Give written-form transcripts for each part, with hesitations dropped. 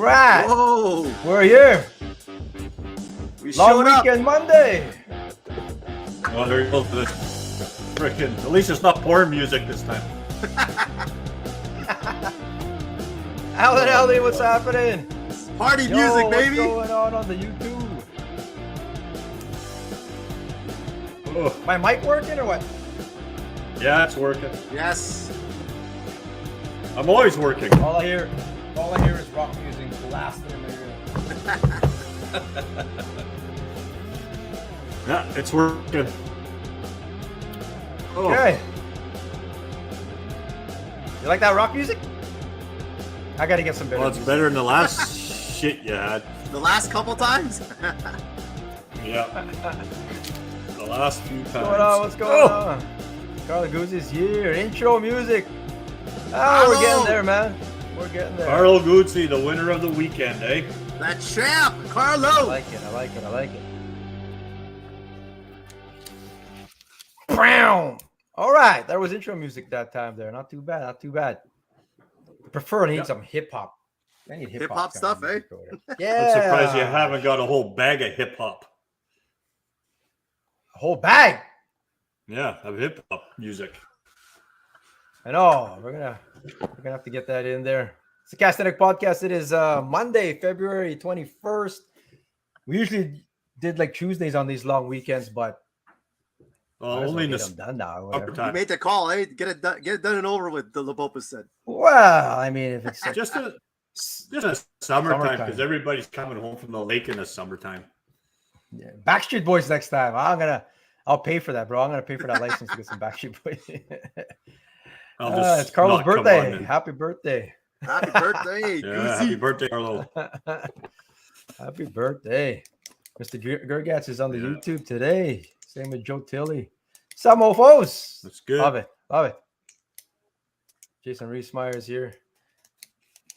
right. Whoa. We're here. We Long showed up. weekend Monday. Well, there you go. Frickin', at least it's not porn music this time. Alan Ellie, what's happening? Party music, baby. What's going on the YouTube? Oh, My mic working or what? yeah, it's working. Yes. I'm always working. All I hear is rock music blasting in my ear. Yeah, it's working. Oh. Okay. You like that rock music? I gotta get some better. Well, it's music. better than the last shit you had. The last couple times. Yeah. The last few times. What's going on? What's going on? Carla Goose is here. Intro music. Ah, we're getting there, man. We're getting there. Carlo Guzzi, the winner of the weekend, eh? That champ, Carlo. I like it. I like it. I like it. Brown. All right, that was intro music that time there. Not too bad. Not too bad. I prefer need some hip hop. I need hip hop stuff, eh? Yeah. I'm surprised you haven't got a whole bag of hip hop. A whole bag. Yeah, of hip hop music. I know. We're gonna have to get that in there. It's the Castanet Podcast. It is Monday, February 21st. We usually did like Tuesdays on these long weekends, but Only in the done now. Or upper whatever. You time. made the call, eh? Get it done and over with. The Labopa said. Well, I mean, if it's Just a summertime because everybody's coming home from the lake in the summertime. yeah, Backstreet Boys next time. I'll pay for that, bro. I'm gonna pay for that license to get some Backstreet Boys. It's Carlo's not come birthday. on and- Happy birthday. Happy birthday, Yeah, happy Goosey. birthday, Carlo. Happy birthday. Mr. Gergatz is on the YouTube today. Same with Joe Tilley. Some mofos. That's good. Love it. Love it. Jason Reesmeyer is here.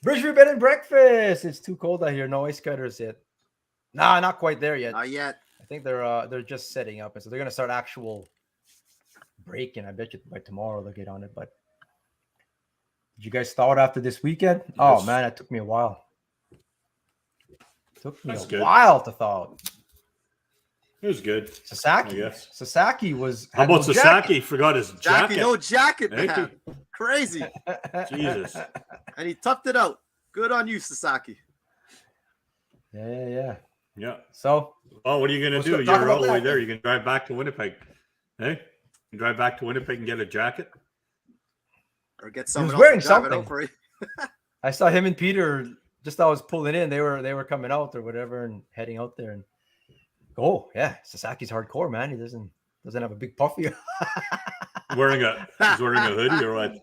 Bridgeview Bed and Breakfast. It's too cold out here. No ice cutters yet. Nah, not quite there yet. Not yet. I think they're just setting up, and so they're gonna start actual breaking. I bet you by tomorrow they'll get on it. But did you guys thaw it after this weekend? Yes. Oh man, it took me a while. Took me That's a good. while to thaw it. It was good. Sasaki. Yes. Sasaki was. How had about no Sasaki? Forgot his Jackie, jacket. no jacket, Thank man. Crazy. jacket. Jesus. And he tucked it out. Good on you, Sasaki. Yeah. Yeah. So Oh, what are you going to Let's do? go talk You're about all the way that. there. You can drive back to Winnipeg. Hey? You drive back to Winnipeg and get a jacket? Or get someone else wearing to drive it something. out for you. I saw him and Peter just as I was pulling in. They were coming out or whatever and heading out there. And oh yeah, Sasaki's hardcore, man. He doesn't have a big puffy He's wearing a hoodie or what?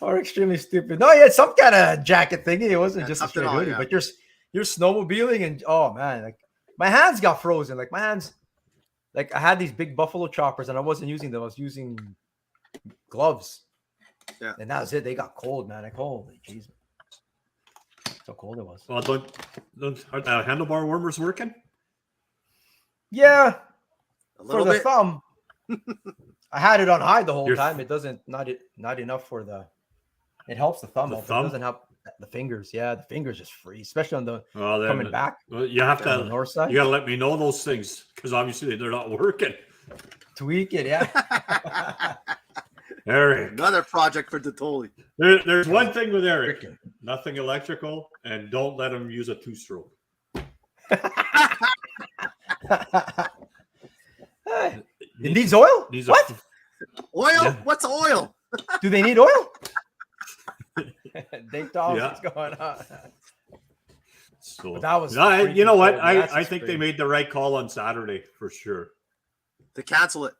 or extremely stupid. No, he had some kind of jacket thingy. It wasn't just a something straight on, hoodie. yeah. But you're snowmobiling and oh man, like my hands got frozen. Like my hands, like I had these big buffalo choppers and I wasn't using them. I was using gloves. Yeah. And that was it. They got cold, man. Like holy jeez, so cold it was. Well, are the handlebar warmers working? Yeah, A for little the bit. thumb. I had it on high the whole Your- time. It doesn't not enough for the. It helps the thumb. The out, but thumb? It doesn't help the fingers. Yeah, the fingers just freeze, especially on the Well, then, coming back well, you have on the to. north side. You got to let me know those things because obviously they're not working. Tweak it, yeah. Eric, Another project for Detoli. there's one thing with Eric: nothing electrical, and don't let him use a two-stroke. Hey, it needs oil. Needs What? Oil? Yeah. What's oil? Do they need oil? Dave Thomas, Yeah. what's going on? So But that was No, you know freaking what? cold. That's I think they extreme. made the right call on Saturday for sure. To cancel it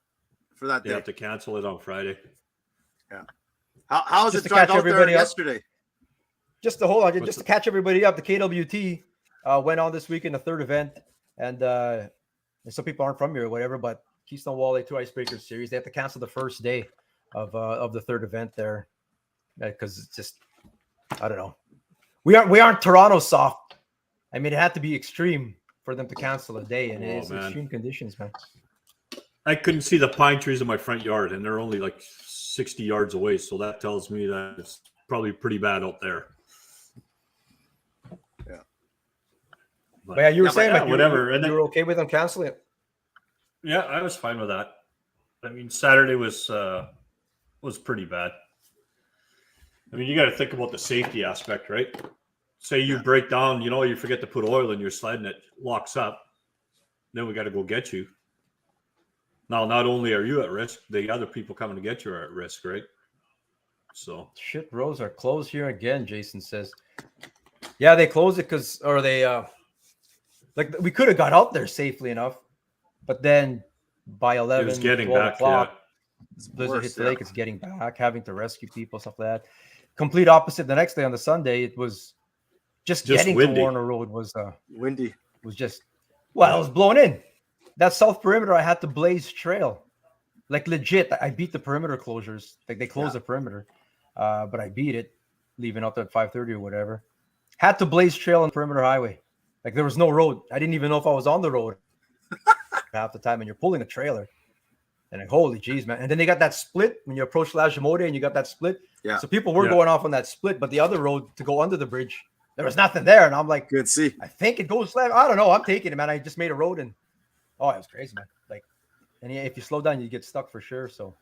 for that They day. have to cancel it on Friday. How was Just it to drive catch out there everybody up. yesterday? Just to hold on, What's just to catch everybody up, the KWT went on this week in the third event, and some people aren't from here or whatever, but Keystone Walleye 2 Icebreakers Series, they have to cancel the first day of the third event there because it's just I don't know. We aren't Toronto soft. I mean, it had to be extreme for them to cancel a day, and it's man. extreme conditions, man. I couldn't see the pine trees in my front yard, and they're only like 60 yards away. So that tells me that it's probably pretty bad out there. But yeah, you were Yeah, but saying yeah, like whatever. And you then, were okay with them canceling it. yeah, I was fine with that. I mean, Saturday was pretty bad. I mean, you got to think about the safety aspect, right? Say you break down, you forget to put oil in your sled and it locks up. Then we got to go get you. Now, not only are you at risk, the other people coming to get you are at risk, right? So Shit, roads are closed here again, Jason says. Yeah, they closed it like we could have got out there safely enough, but then by it was 11, getting 12 back. o'clock, blizzard hits the lake, it's getting back, having to rescue people, stuff like that. Complete opposite the next day on the Sunday. It was just getting windy. to Warner Road was windy. Was just, well, it was blown in. That south perimeter, I had to blaze trail. Like legit, I beat the perimeter closures. Like they closed the perimeter, but I beat it, leaving out there at 5:30 or whatever. Had to blaze trail on the perimeter highway. Like there was no road. I didn't even know if I was on the road half the time. And you're pulling a trailer, and like holy jeez, man. And then they got that split when you approach La Jamode, and you got that split. Yeah. So people were going off on that split, but the other road to go under the bridge, there was nothing there. And I'm like, good see. I think it goes left. I don't know. I'm taking it, man. I just made a road, and it was crazy, man. Like, and if you slow down, you get stuck for sure. So,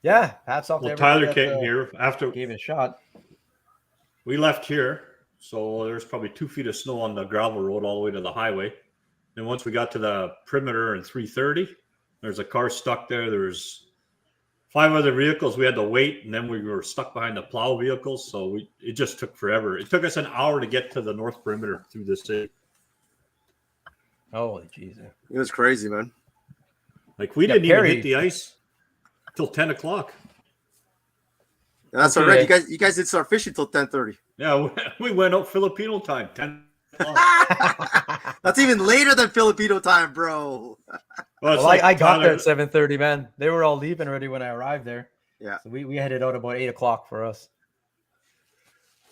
yeah, hats off to everybody. Tyler came here after gave it a shot. We left here, so there's probably 2 feet of snow on the gravel road all the way to the highway. And once we got to the perimeter in 3:30, there's a car stuck there. There's 5 other vehicles. We had to wait, and then we were stuck behind the plow vehicles. So it just took forever. It took us an hour to get to the north perimeter through the city. Holy jeez. It was crazy, man. Like we didn't even hit the ice till 10 o'clock. And that's all right. You guys didn't start fishing till 10:30. Yeah, we went out Filipino time, 10 o'clock. That's even later than Filipino time, bro. Well, I got there at 7:30, man. They were all leaving already when I arrived there. Yeah. So we headed out about 8 o'clock for us.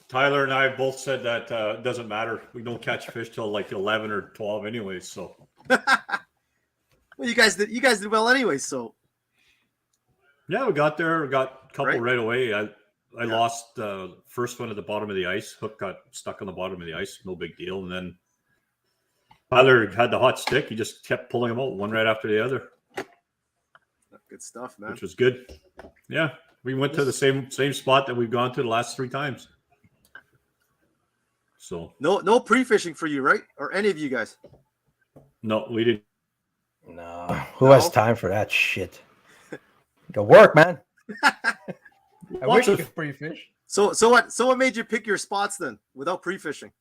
Tyler and I both said that it doesn't matter. We don't catch fish till like 11 or 12 anyways. So. Well, you guys did well anyway. So. Yeah, we got there. We got a couple right away. I lost the first one at the bottom of the ice. Hook got stuck on the bottom of the ice. No big deal. And then Tyler had the hot stick. He just kept pulling them out one right after the other. Good stuff, man. Which was good. Yeah, we went to the same spot that we've gone to the last 3 times. So no pre-fishing for you, right? Or any of you guys? No, we didn't. No, who has time for that shit? Go work, man. I wish you could pre-fish. So what made you pick your spots then without pre-fishing?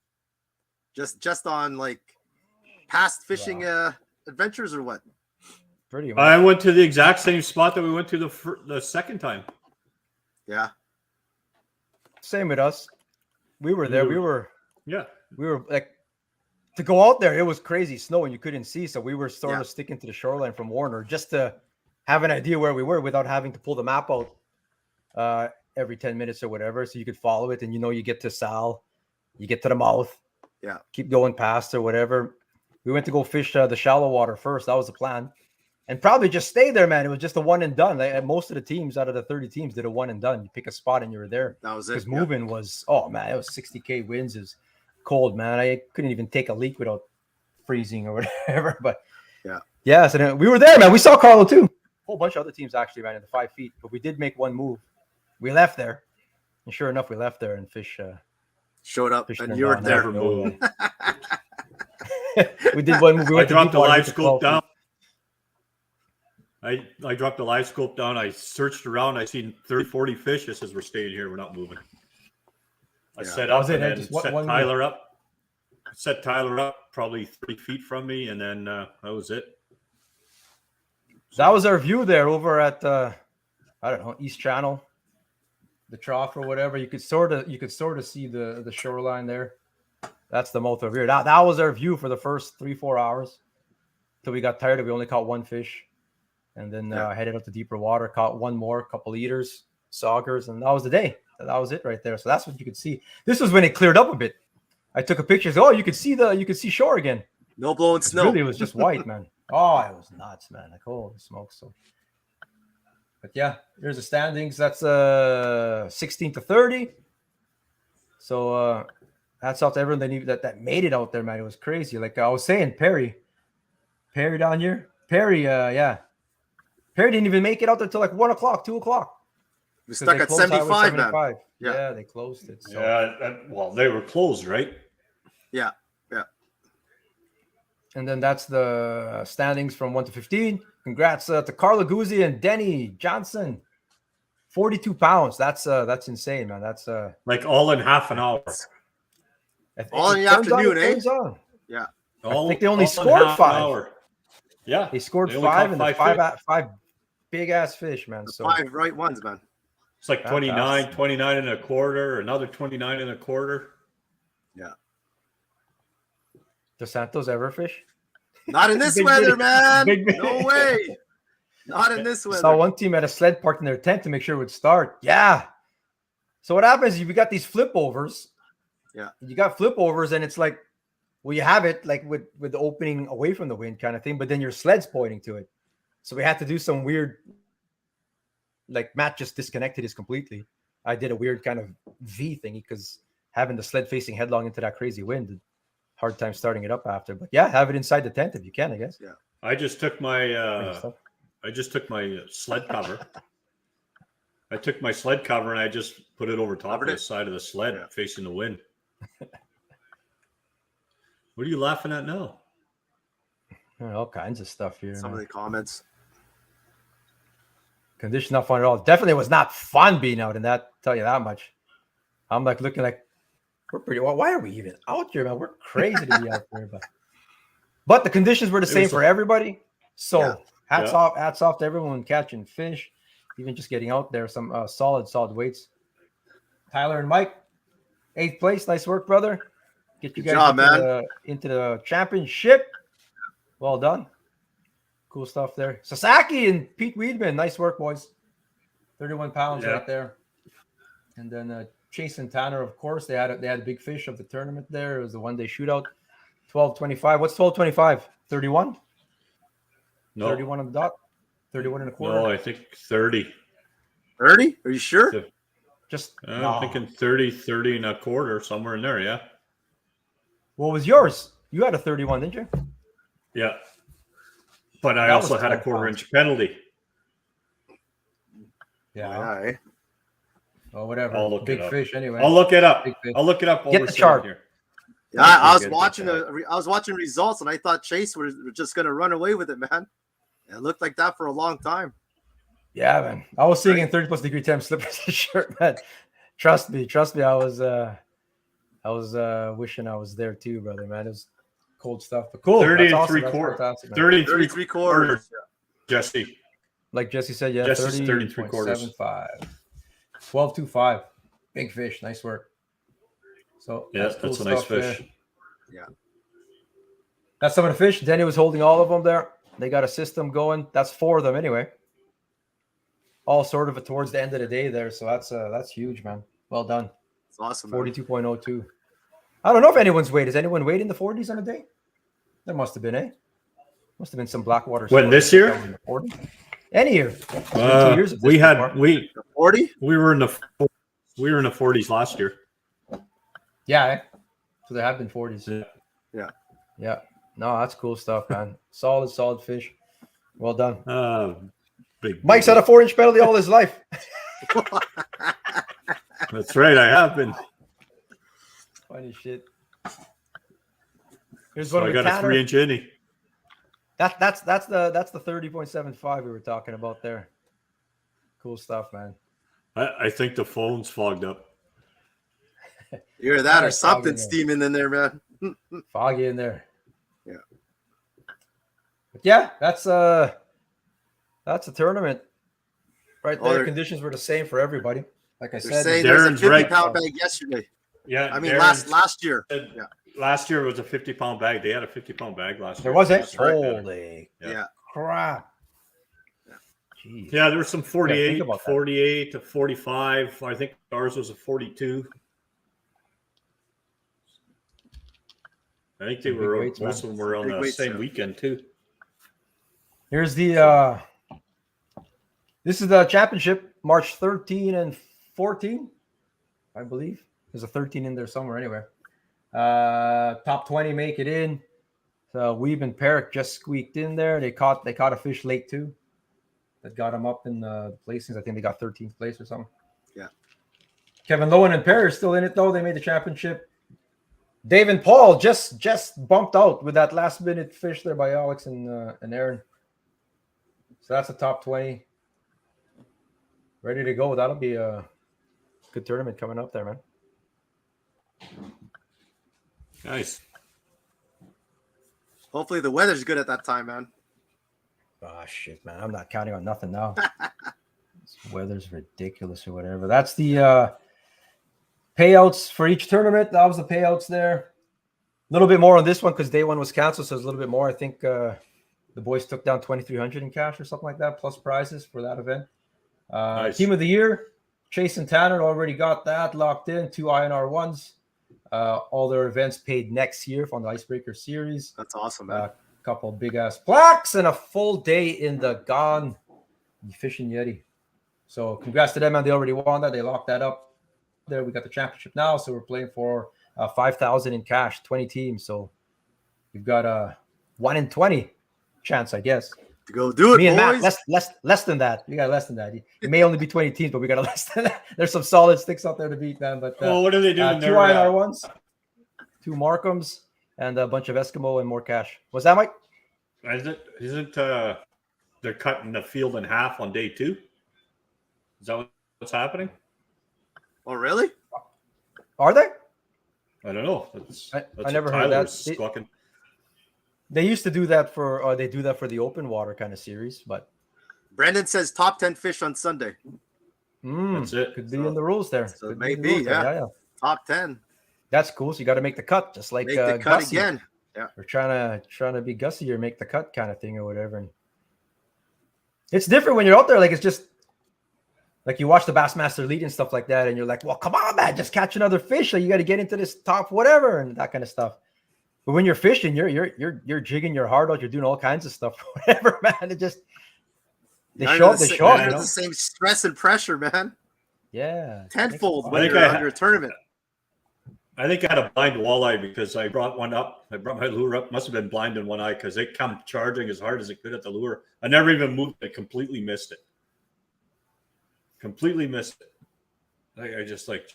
Just on like past fishing adventures or what? Pretty much. I went to the exact same spot that we went to the second time. Yeah. Same with us. We were there. We were like, to go out there, it was crazy snow and you couldn't see. So we were sort of sticking to the shoreline from Warner just to have an idea where we were without having to pull the map out every 10 minutes or whatever. So you could follow it and you get to Sal, you get to the mouth. Yeah. Keep going past or whatever. We went to go fish the shallow water first. That was the plan. And probably just stay there, man. It was just a one and done. Like, most of the teams out of the 30 teams did a one and done. You pick a spot and you were there. That was it. Because moving was, oh man, it was 60K winds. It was cold, man. I couldn't even take a leak without freezing or whatever. But yeah. So then we were there, man. We saw Carlo too. A whole bunch of other teams actually ran in the 5 feet, but we did make one move. We left there, and sure enough, we left there and fish showed up, and you were there. We did one move. We I dropped the live scope down. I dropped the live scope down. I searched around. I seen 30, 40 fish. It says we're staying here. We're not moving. I set up and then set Tyler up. Set Tyler up probably 3 feet from me, and then that was it. That was our view there over at I don't know, East Channel, the trough or whatever. You could sort of see the shoreline there. That's the mouth over here. That was our view for the first 3-4 hours till we got tired. We only caught one fish, and then headed up to deeper water, caught one more, couple eaters, saugers, and that was the day. That was it right there. So that's what you could see. This was when it cleared up a bit. I took a picture. So, you could see shore again. No blowing snow. Really, it was just white, man. Oh, it was nuts, man. Like, holy smokes. So, but yeah, here's the standings. That's 16 to 30. So hats off to everyone that made it out there, man. It was crazy. Like I was saying, Perry down here. Perry didn't even make it out there till like 1 o'clock, 2 o'clock. We're stuck at 75, man. Yeah, they closed it. So. Yeah, well, they were closed, right? Yeah. And then that's the standings from 1 to 15. Congrats to Carla Guzzi and Denny Johnson. 42 pounds. That's insane, man. That's like all in half an hour. All in the afternoon, eh? Yeah. I think they only scored 5. Yeah. They scored they only 5 and caught five big ass fish, man. The So 5 right ones, man. It's like 29 and a quarter, another 29 and a quarter. Yeah. Does Santos ever fish? Not in this weather, man. No way. Not in this I weather. saw one team at a sled parked in their tent to make sure it would start. Yeah. So what happens is you got these flip overs. Yeah. You got flip overs, and it's like, well, you have it like with the opening away from the wind kind of thing, but then your sled's pointing to it. So we had to do some weird, like Matt just disconnected his completely. I did a weird kind of V thingy because having the sled facing headlong into that crazy wind, hard time starting it up after. But yeah, have it inside the tent if you can, I guess. Yeah. I just took my sled cover. I took my sled cover and I just put it over top of the side of the sled facing the wind. What are you laughing at now? All kinds of stuff here. Some of the comments. Condition not fun at all. Definitely was not fun being out in that. Tell you that much. I'm like looking like we're pretty. Well, why are we even out here, man? We're crazy to be out there, but the conditions were the same for everybody. So hats off to everyone catching fish, even just getting out there. Some solid weights. Tyler and Mike, 8th place. Nice work, brother. Get you guys into the championship. Well done. Cool stuff there. Sasaki and Pete Weedman. Nice work, boys. 31 pounds right there. And then Chase and Tanner, of course, they had a big fish of the tournament there. It was the one-day shootout. 12.25. What's 12.25? 31? No. 31 on the dot? 31 and a quarter? No, I think 30. 30? Are you sure? I'm thinking 30 and a quarter, somewhere in there, yeah. What was yours? You had a 31, didn't you? Yeah. But I also had a quarter-inch penalty. Yeah. Oh, whatever. I'll look Big it up. fish anyway. I'll look it up. Get the chart here. Yeah, I was watching results and I thought Chase was just going to run away with it, man. It looked like that for a long time. Yeah, man. I was seeing in 30+ degree temp slippers and shirt, man. Trust me. I was wishing I was there too, brother, man. It was cold stuff, but cool. 30 and 3/4. 33 quarters, Jesse. Like Jesse said, yeah, Jesse's 33 quarters. 12.25. Big fish. Nice work. So yeah, that's a nice fish. There. Yeah. That's some of the fish. Denny was holding all of them there. They got a system going. That's 4 of them anyway. All sort of towards the end of the day there. So that's huge, man. Well done. It's awesome. 42.02. I don't know if anyone's weighed. Is anyone weighed in the 40s on a day? There must have been, eh? Must have been some Blackwater. When this year? Any year. 40? We were in the 40s last year. Yeah. Eh? So there have been 40s. Yeah. No, that's cool stuff, man. Solid fish. Well done. Big. Mike's had a 4-inch penalty all his life. That's right. I have been. Funny shit. Here's one. I got a 3-inch innie. That's the 30.75 we were talking about there. Cool stuff, man. I think the phone's fogged up. Either that or something steaming in there, man. Foggy in there. Yeah. But yeah, that's a tournament right there. Conditions were the same for everybody. Like I said, saying there's a 50-pound bag yesterday. Yeah, I mean last year. Yeah. Last year was a 50-pound bag. They had a 50-pound bag last year. There was it. Right. Holy crap! Jeez. Yeah, there was some 48 to 45. I think ours was a 42. I think they were weights, most of them were on the same weekend too. Here's the this is the championship, March 13 and 14, I believe. There's a 13 in there somewhere anyway. Top 20 make it in. So Weeb and Perrick just squeaked in there. They caught a fish late too. That got them up in the placings. I think they got 13th place or something. Yeah. Kevin Lowen and Perry are still in it though. They made the championship. Dave and Paul just bumped out with that last minute fish there by Alex and Aaron. So that's the top 20. Ready to go. That'll be a good tournament coming up there, man. Nice. Hopefully the weather's good at that time, man. Oh shit, man. I'm not counting on nothing now. This weather's ridiculous or whatever. That's the payouts for each tournament. That was the payouts there. A little bit more on this one because day one was canceled, so it's a little bit more. I think the boys took down $2,300 in cash or something like that, plus prizes for that event. Nice. Team of the year, Chase and Tanner already got that locked in. 2 INR1s. All their events paid next year from the Icebreaker series. That's awesome, man. A couple big ass plaques and a full day in the Gone Fishing Yeti. So congrats to them, man. They already won that. They locked that up. There, we got the championship now, so we're playing for $5,000 in cash, 20 teams. So we've got a 1 in 20 chance, I guess. To go do it, Me and boys. Matt, less than that. We got less than that. It may only be 20 teams, but we got a less than that. There's some solid sticks out there to beat, man. But Well, what are they doing 2 there? INR1s, 2 Markhams, and a bunch of Eskimo and more cash. Was that, Mike? Isn't they're cutting the field in half on day 2? Is that what's happening? Oh, really? Are they? I don't know. I never heard that. Squawking. They used to do that for, they do that for the open water kind of series, but Brandon says top 10 fish on Sunday. That's it. Could be in the rules there. So Could maybe, be in the rules there. yeah. Top 10. That's cool. So you got to make the cut, just like Make the cut Gussie. again. Yeah. We're trying to be Gussie or make the cut kind of thing or whatever. And it's different when you're out there. Like, it's just like you watch the Bassmaster Elite and stuff like that, and you're like, well, come on, man, just catch another fish. So you got to get into this top whatever and that kind of stuff. But when you're fishing, you're jigging your heart out. You're doing all kinds of stuff, whatever, man. It just they show up. You know? The same stress and pressure, man. Yeah, Tenfold I when think you're under a tournament. I think I had a blind walleye because I brought one up. I brought my lure up. Must have been blind in one eye because it come charging as hard as it could at the lure. I never even moved it. Completely missed it. Completely missed it. I just like,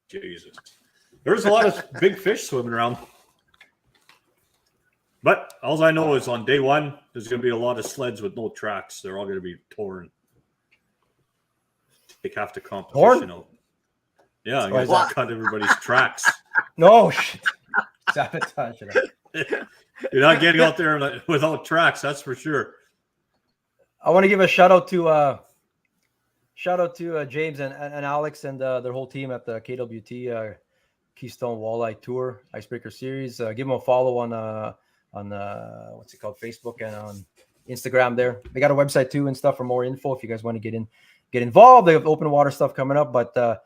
Jesus. There's a lot of big fish swimming around. But all I know is on day 1, there's going to be a lot of sleds with no tracks. They're all going to be torn. Take half the competition out. Yeah, you guys cut everybody's tracks. No shit. Sabotage it. You're not getting out there without tracks, that's for sure. I want to give a shout out to James and Alex and their whole team at the KWT Keystone Walleye Tour Icebreaker Series. Give them a follow on what's it called, Facebook and on Instagram. There, they got a website too and stuff for more info if you guys want to get involved. They have open water stuff coming up, but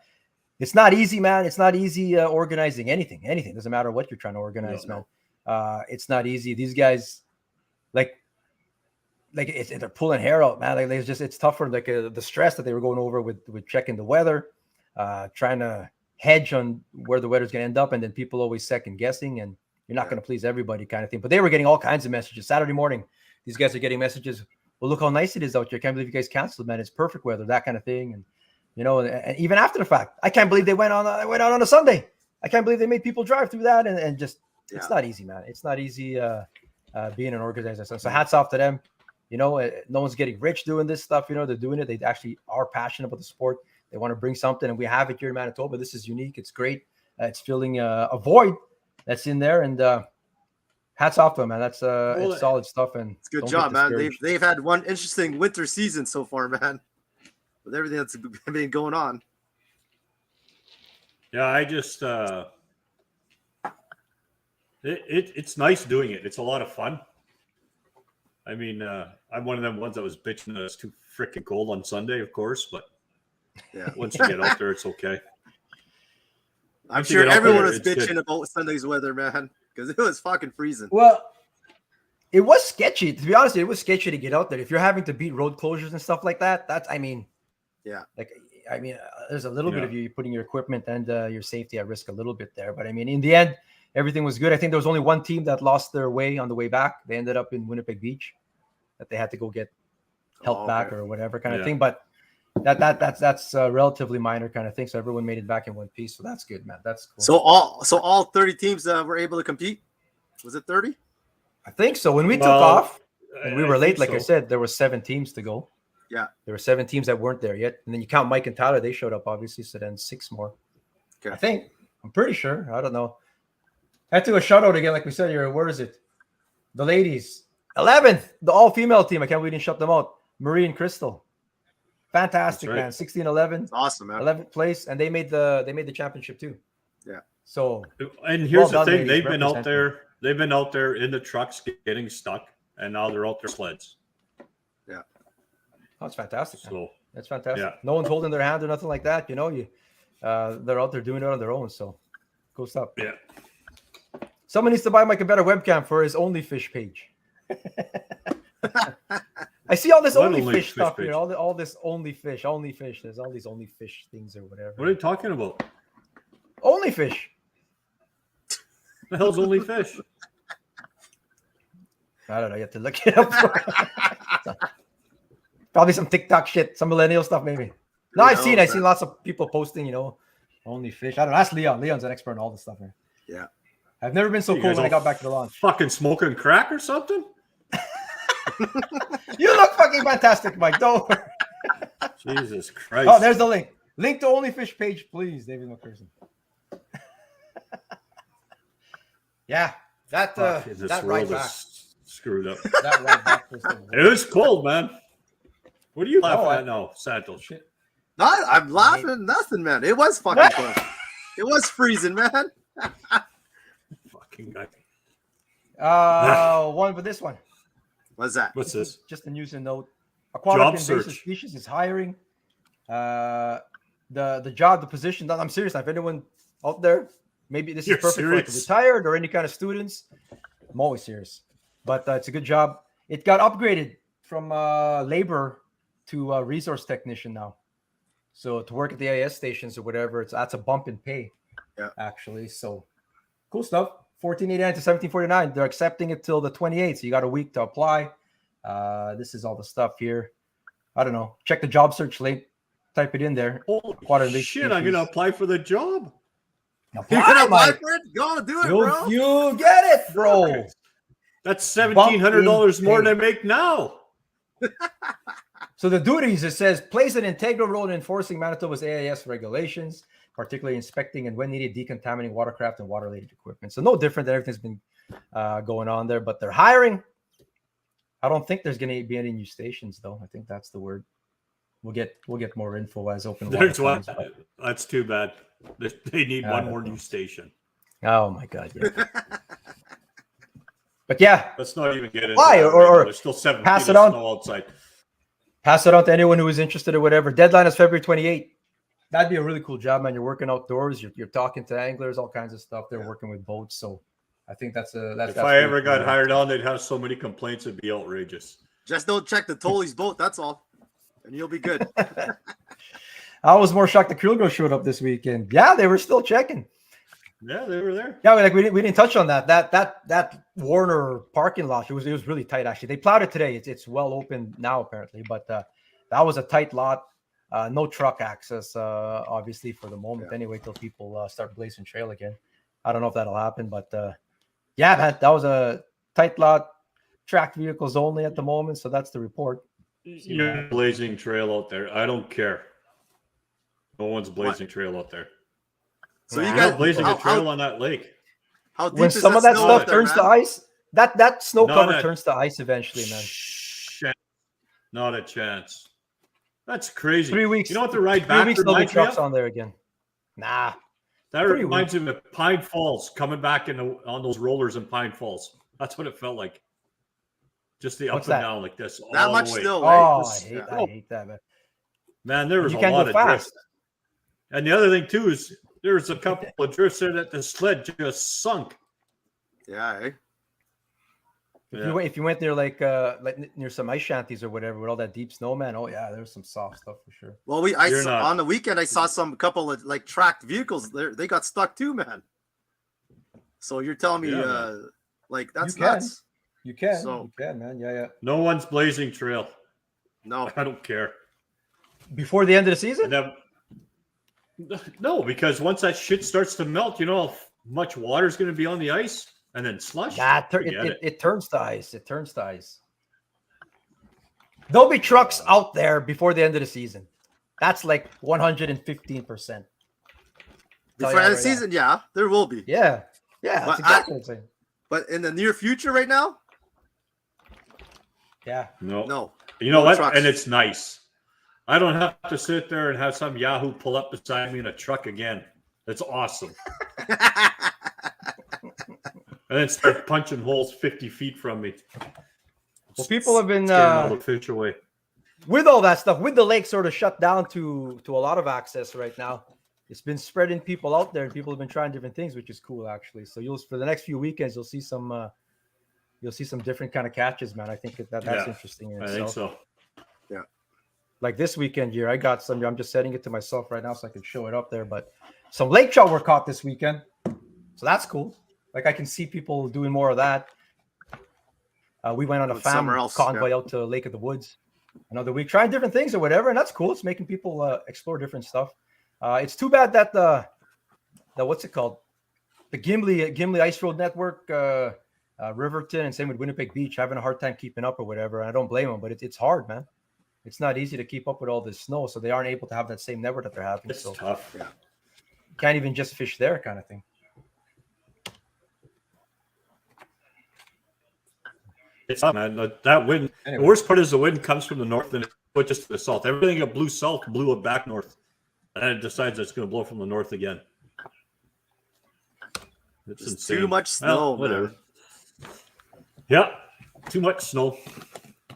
it's not easy, man. It's not easy organizing anything. Doesn't matter what you're trying to organize, man. It's not easy. These guys, like they're pulling hair out, man. Like it's tougher. Like the stress that they were going over with checking the weather, trying to hedge on where the weather's going to end up, and then people always second guessing, and you're not going to please everybody, kind of thing. But they were getting all kinds of messages. Saturday morning, these guys are getting messages. Well, look how nice it is out here. I can't believe you guys canceled, man. It's perfect weather, that kind of thing, and. You know, and even after the fact, I can't believe they went out on a Sunday. I can't believe they made people drive through that, and just it's not easy, man. It's not easy being an organizer. So hats off to them. You know, no one's getting rich doing this stuff. You know, they're doing it. They actually are passionate about the sport. They want to bring something, and we have it here in Manitoba. This is unique. It's great. It's filling a void that's in there, and hats off to them, man. That's it's solid stuff, and it's good job, man. They've had one interesting winter season so far, man. With everything that's been going on. Yeah, I just it's nice doing it. It's a lot of fun. I mean, I'm one of them ones that was bitching that it's too freaking cold on Sunday, of course, but once you get out there, it's okay. I'm sure everyone was bitching about Sunday's weather, man, because it was fucking freezing. Well, it was sketchy. To be honest, it was sketchy to get out there. If you're having to beat road closures and stuff like that, there's a little bit of you putting your equipment and your safety at risk a little bit there. But I mean, in the end, everything was good. I think there was only one team that lost their way on the way back. They ended up in Winnipeg Beach, that they had to go get help back or whatever kind of thing. But that's relatively minor kind of thing. So everyone made it back in one piece. So that's good, man. That's cool. So all 30 teams were able to compete. Was it 30? I think so. When we took off and we were late, like I said, there were 7 teams to go. Yeah. There were 7 teams that weren't there yet. And then you count Mike and Tyler, they showed up, obviously. So then 6 more. Okay. I think. I'm pretty sure. I don't know. I had to do a shout out again, like we said here. Where is it? The ladies. 11th. The all-female team. I can't believe we didn't shut them out. Marie and Crystal. Fantastic, man. 16-11. Awesome, man. 11th place. And they made the championship too. Yeah. So and here's the thing, they've been out there in the trucks getting stuck, and now they're out there sleds. Yeah. Oh, it's fantastic. So that's fantastic. Yeah. No one's holding their hand or nothing like that. You know, they're out there doing it on their own. So cool stuff. Yeah. Someone needs to buy Mike a better webcam for his OnlyFish page. I see all this OnlyFish stuff here. All this OnlyFish. There's all these OnlyFish things or whatever. What are you talking about? OnlyFish. The hell's OnlyFish? I don't know. You have to look it up. Probably some TikTok shit, some millennial stuff, maybe. No, I've seen lots of people posting, OnlyFish. I don't know. Ask Leon. Leon's an expert on all this stuff here. Yeah. I've never been so cool when I got back to the launch. Fucking smoking crack or something? You look fucking fantastic, Mike. Don't worry. Jesus Christ. Oh, there's the link. Link to OnlyFish page, please, David McPherson. Yeah, that right back screwed up. That right back was the It was cold, man. What are you laughing at now, Santos? Shit. No, I'm laughing. Nothing, man. It was fucking cold. It was freezing, man. Fucking guy. One for this one. What's that? What's this? Just a news and note. Aquatic invasive search. species is hiring. The job, the position. I'm serious. If anyone out there, maybe this is perfect for like retired or any kind of students. I'm always serious, but it's a good job. It got upgraded from labor to resource technician now. So to work at the AIS stations or whatever, that's a bump in pay. Yeah, actually. So cool stuff. 14.89 to 17.49. They're accepting it till the 28th. So you got a week to apply. This is all the stuff here. I don't know. Check the job search link. Type it in there. Holy shit! I'm gonna apply for the job. You're gonna apply for it? Go do it, bro. You get it, bro. That's $1,700 more than I make now. So the duties, it says, plays an integral role in enforcing Manitoba's AIS regulations, particularly inspecting and when needed decontaminating watercraft and water-related equipment. So no different than everything's been going on there, but they're hiring. I don't think there's going to be any new stations, though. I think that's the word. We'll get more info as open. That's too bad. They need one more new station. Oh my God! Yeah. But yeah, let's not even get into why that. Or there's still 7 pass feet it of on snow outside. Pass it on to anyone who is interested or whatever. Deadline is February 28th. That'd be a really cool job, man. You're working outdoors. You're talking to anglers, all kinds of stuff. They're working with boats, so I think that's if I ever got hired on, they'd have so many complaints. It'd be outrageous. Just don't check the Tolly's boat. That's all, and you'll be good. I was more shocked the Krilgo showed up this weekend. Yeah, they were still checking. Yeah, they were there. Yeah, we didn't touch on that. That Warner parking lot. It was really tight actually. They plowed it today. It's well open now apparently, but that was a tight lot. No truck access, obviously for the moment. Anyway, till people start blazing trail again. I don't know if that'll happen, but yeah, that was a tight lot. Tracked vehicles only at the moment, so that's the report. You're blazing trail out there. I don't care. No one's blazing trail out there. So you got blazing a trail on that lake. How deep when is some of that stuff there, turns to ice, that snow cover turns to ice eventually, man. Not a chance. That's crazy. 3 weeks. You know what the ride back 3 weeks there'll be trucks on there again. Nah. That reminds me of Pine Falls coming back on those rollers in Pine Falls. That's what it felt like. Just the up and down like this. That all much the way. still. Oh, I hate that, man. Man, there was a lot of drift. And the other thing too is there was a couple of drifts there that the sled just sunk. Yeah. Eh? If you went there like near some ice shanties or whatever with all that deep snow, man. Oh yeah, there's some soft stuff for sure. Well, on the weekend I saw couple of like tracked vehicles. They got stuck too, man. So you're telling me, Yeah, like that's You can. nuts. You can. So- You can, man. Yeah. No one's blazing trail. No, I don't care. Before the end of the season? No, because once that shit starts to melt, you know how much water is going to be on the ice, and then slush. It turns to ice. It turns to ice. There'll be trucks out there before the end of the season. That's like 115%. before the end of the season, yeah, there will be. Yeah. That's But exactly what I'm saying. But in the near future, right now, Yeah. no. You know No what? trucks. And it's nice. I don't have to sit there and have some Yahoo pull up beside me in a truck again. That's awesome. And then start punching holes 50 feet from me. Well, people have been Scaring all the fish away. with all that stuff, with the lake sort of shut down to a lot of access right now. It's been spreading people out there, and people have been trying different things, which is cool actually. So for the next few weekends, you'll see some different kind of catches, man. I think that's interesting in I itself. think so. Like this weekend here, I got some. I'm just setting it to myself right now so I can show it up there. But some lake trout were caught this weekend, so that's cool. Like I can see people doing more of that. We went on a convoy out to Lake of the Woods another week, trying different things or whatever, and that's cool. It's making people explore different stuff. It's too bad that the what's it called, the Gimli Ice Road Network, Riverton, and same with Winnipeg Beach, having a hard time keeping up or whatever. And I don't blame them, but it's hard, man. It's not easy to keep up with all this snow, so they aren't able to have that same network that they're having. It's so tough. can't even just fish there, kind of thing. It's tough, man. That wind. Anyway. The worst part is the wind comes from the north and it switches to the south. Everything that blew south blew it back north, and then it decides it's going to blow from the north again. It's insane. Too much snow, whatever. man. Yeah, too much snow,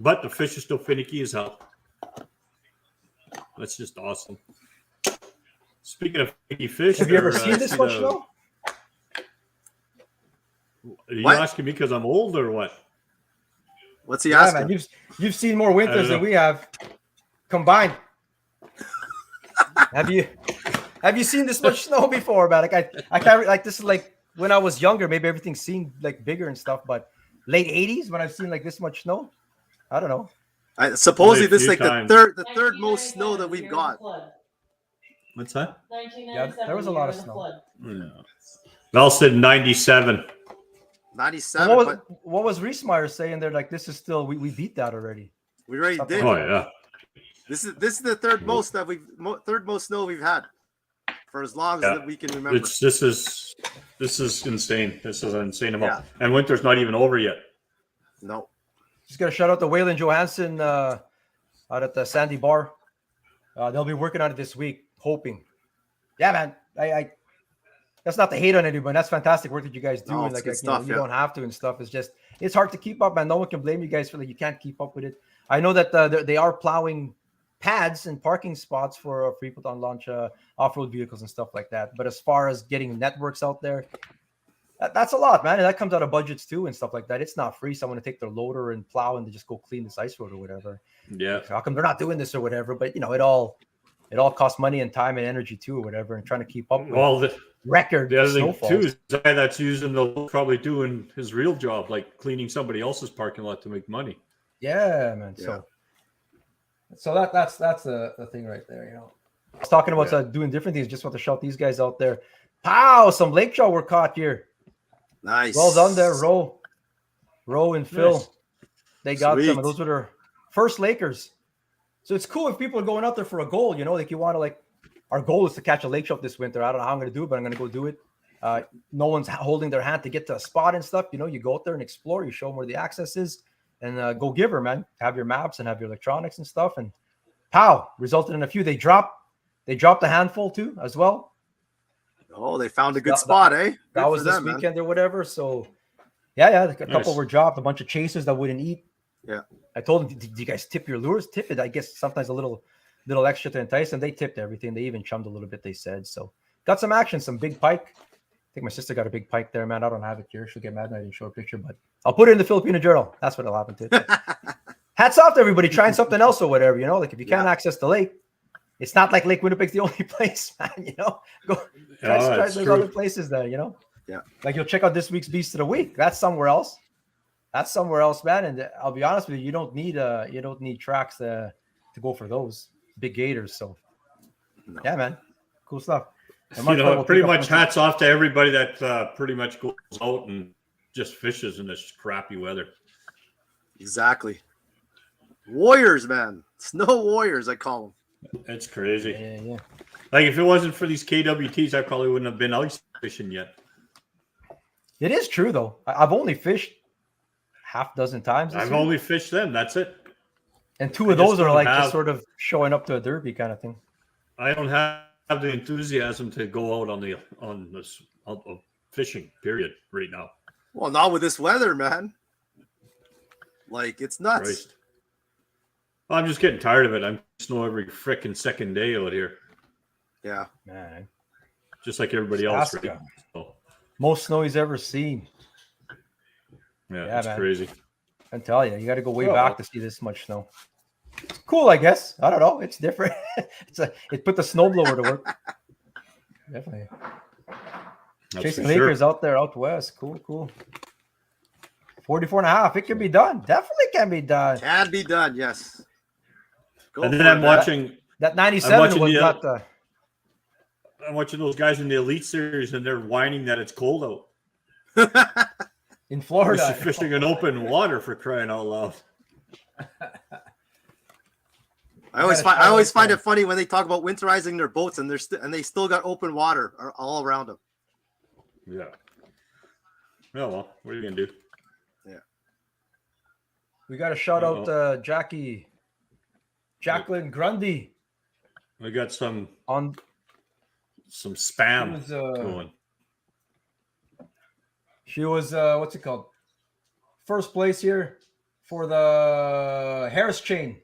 but the fish are still finicky as hell. That's just awesome. Speaking of finicky fish, Have you ever seen this much snow? Are you What? asking me because I'm old or what? What's he Yeah, asking? man. You've seen more winters know. than we have combined. Have you seen this much snow before, man? Like I can't like this is like when I was younger. Maybe everything seemed like bigger and stuff, but late '80s when I've seen like this much snow, I don't know. Supposedly, Only a this is few like times. the third most snow that we've got. What's that? Yeah, there was a lot of snow. Val said 97. 97. But What was Reesmeyer saying there? Like this is still we beat that already. we already did. Oh yeah. This is the third most that third most snow we've had for as long as that we can remember. This is insane. This is an insane amount. Yeah. And winter's not even over yet. No. Just gotta shout out to Waylon Johansson out at the Sandy Bar. They'll be working on it this week, hoping. Yeah, man. I that's not to hate on anyone. That's fantastic work that you guys do. No, And it's like good stuff, you don't have to and stuff. It's just it's hard to keep up, man. No one can blame you guys for like you can't keep up with it. I know that they are plowing pads and parking spots for people to launch off-road vehicles and stuff like that. But as far as getting networks out there, that's a lot, man. And that comes out of budgets too and stuff like that. It's not free. Someone to take their loader and plow and to just go clean this ice road or whatever. Yeah. How come they're not doing this or whatever? But it all costs money and time and energy too or whatever. And trying to keep up with Well, record the other thing snowfalls. too is the guy that's using the load probably doing his real job, like cleaning somebody else's parking lot to make money. Yeah, man. Yeah. So that's the thing right there. I was talking about doing different things. Just want to shout these guys out there. Pow! Some lake trout were caught here. Nice. Well done there, Roe and Phil. Nice. They got Sweet. them. And those were their first Lakers. So it's cool if people are going out there for a goal. Like you want to our goal is to catch a lake trout this winter. I don't know how I'm going to do it, but I'm going to go do it. No one's holding their hand to get to a spot and stuff. You go out there and explore. You show them where the access is, and go give her, man. Have your maps and have your electronics and stuff. And pow! Resulted in a few. They dropped a handful too as well. Oh, they found a good spot, eh? That Good was for this them, man. weekend or whatever. So, yeah, a couple Nice. were dropped. A bunch of chasers that wouldn't eat. Yeah. I told them, "Did you guys tip your lures? Tip it. I guess sometimes a little extra to entice them. They tipped everything. They even chummed a little bit. They said so. Got some action, some big pike. I think my sister got a big pike there, man. I don't have it here. She'll get mad. I didn't show a picture, but I'll put it in the Filipino Journal. That's what it'll happen to. Hats off to everybody trying something else or whatever. Like if you can't access the lake. It's not like Lake Winnipeg's the only place, man. Go try it's there's true. other places there, Yeah. Like you'll check out this week's Beast of the Week. That's somewhere else. That's somewhere else, man. And I'll be honest with you, you don't need tracks to go for those big gators. So No. yeah, man, cool stuff. And You know, we'll pretty pick up much hats off to everybody that pretty much goes out and just fishes in this crappy weather. Exactly. Warriors, man. Snow warriors, I call them. It's crazy. Yeah. Like if it wasn't for these KWTs, I probably wouldn't have been ice fishing yet. It is true though. I've only fished half dozen times. I've only fished them. That's it. And two of those are like have, just sort of showing up to a derby kind of thing. I don't have the enthusiasm to go out on this fishing period right now. Well, not with this weather, man. Like it's nuts. Christ. I'm just getting tired of it. I'm snow every frickin' second day out here. Yeah. Man. Just like everybody else. Alaska. Right? So, Most snow he's ever seen. yeah, it's man. crazy. I tell you, you got to go way back to see this much snow. It's cool, I guess. I don't know. It's different. It put the snowblower to work. Definitely. That's Chasing for sure. acres out there, out west. Cool. 44 and a half. It can be done. Definitely can be done. Can be done, yes. Go And for then it, I'm man. watching. That 97 was not the. I'm watching those guys in the Elite Series, and they're whining that it's cold out. In Florida. They're fishing in open water for crying out loud. I always find it funny when they talk about winterizing their boats and they still got open water all around them. Yeah. Oh well, what are you gonna do? Yeah. We got to shout out Jacqueline Grundy We got some on spam going. She was what's it called? First place here for the Harris chain.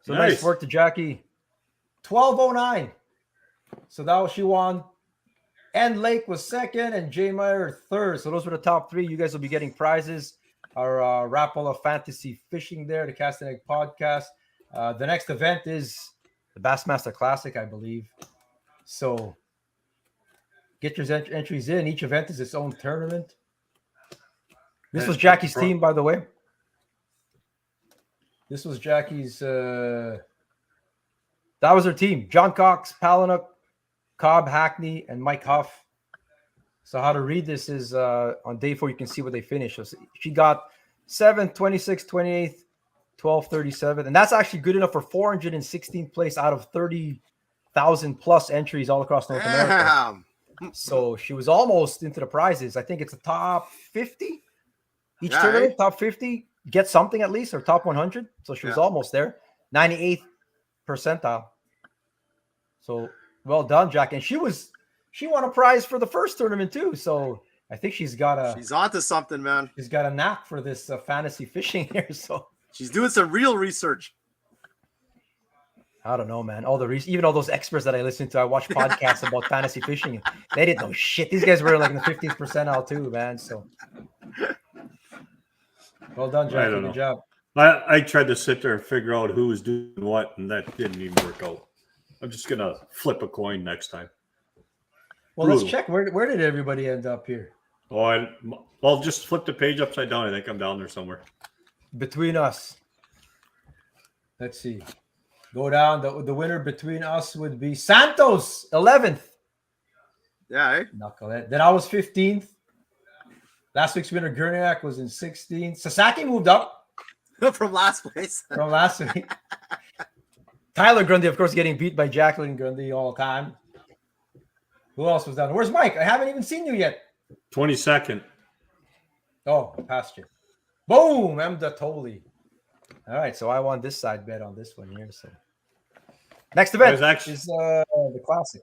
So nice work to Jackie. 12:09. So that was she won. And Lake was second, and J Meyer third. So those were the top three. You guys will be getting prizes. Our Rapala Fantasy Fishing there, the Cast and Egg podcast. The next event is the Bassmaster Classic, I believe. So get your entries in. Each event is its own tournament. This was Jackie's team, by the way. This was Jackie's. That was her team. John Cox, Palinuk, Cobb, Hackney, and Mike Huff. So how to read this is on day 4, you can see what they finished. So she got 7th, 26th, 28th, 12th, 37th. And that's actually good enough for 416th place out of 30,000 plus entries all across North America. So she was almost into the prizes. I think it's a top 50 each tournament, top 50. Get something at least, or top 100. So she was almost there. 98th percentile. So well done, Jack. And she won a prize for the first tournament too. So I think she's onto something, man. She's got a knack for this fantasy fishing here. So she's doing some real research. I don't know, man. Even all those experts that I listen to, I watch podcasts about fantasy fishing. They didn't know shit. These guys were like in the 50th percentile too, man. So well done, Jack. Good job. I tried to sit there and figure out who was doing what, and that didn't even work out. I'm just gonna flip a coin next time. Well, let's check. Where did everybody end up here? Oh, I'll just flip the page upside down. I think I'm down there somewhere. Between us. Let's see. Go down. The winner between us would be Santos, 11th. Yeah. Knucklehead. Then I was 15th. Last week's winner, Gurniak, was in 16th. Sasaki moved up. From last place. From last week. Tyler Grundy, of course, getting beat by Jacqueline Grundy all time. Who else was down? Where's Mike? I haven't even seen you yet. 22nd. Oh, I passed you. Boom! Emda Toli. All right, so I won this side bet on this one here. So next event is the Classic.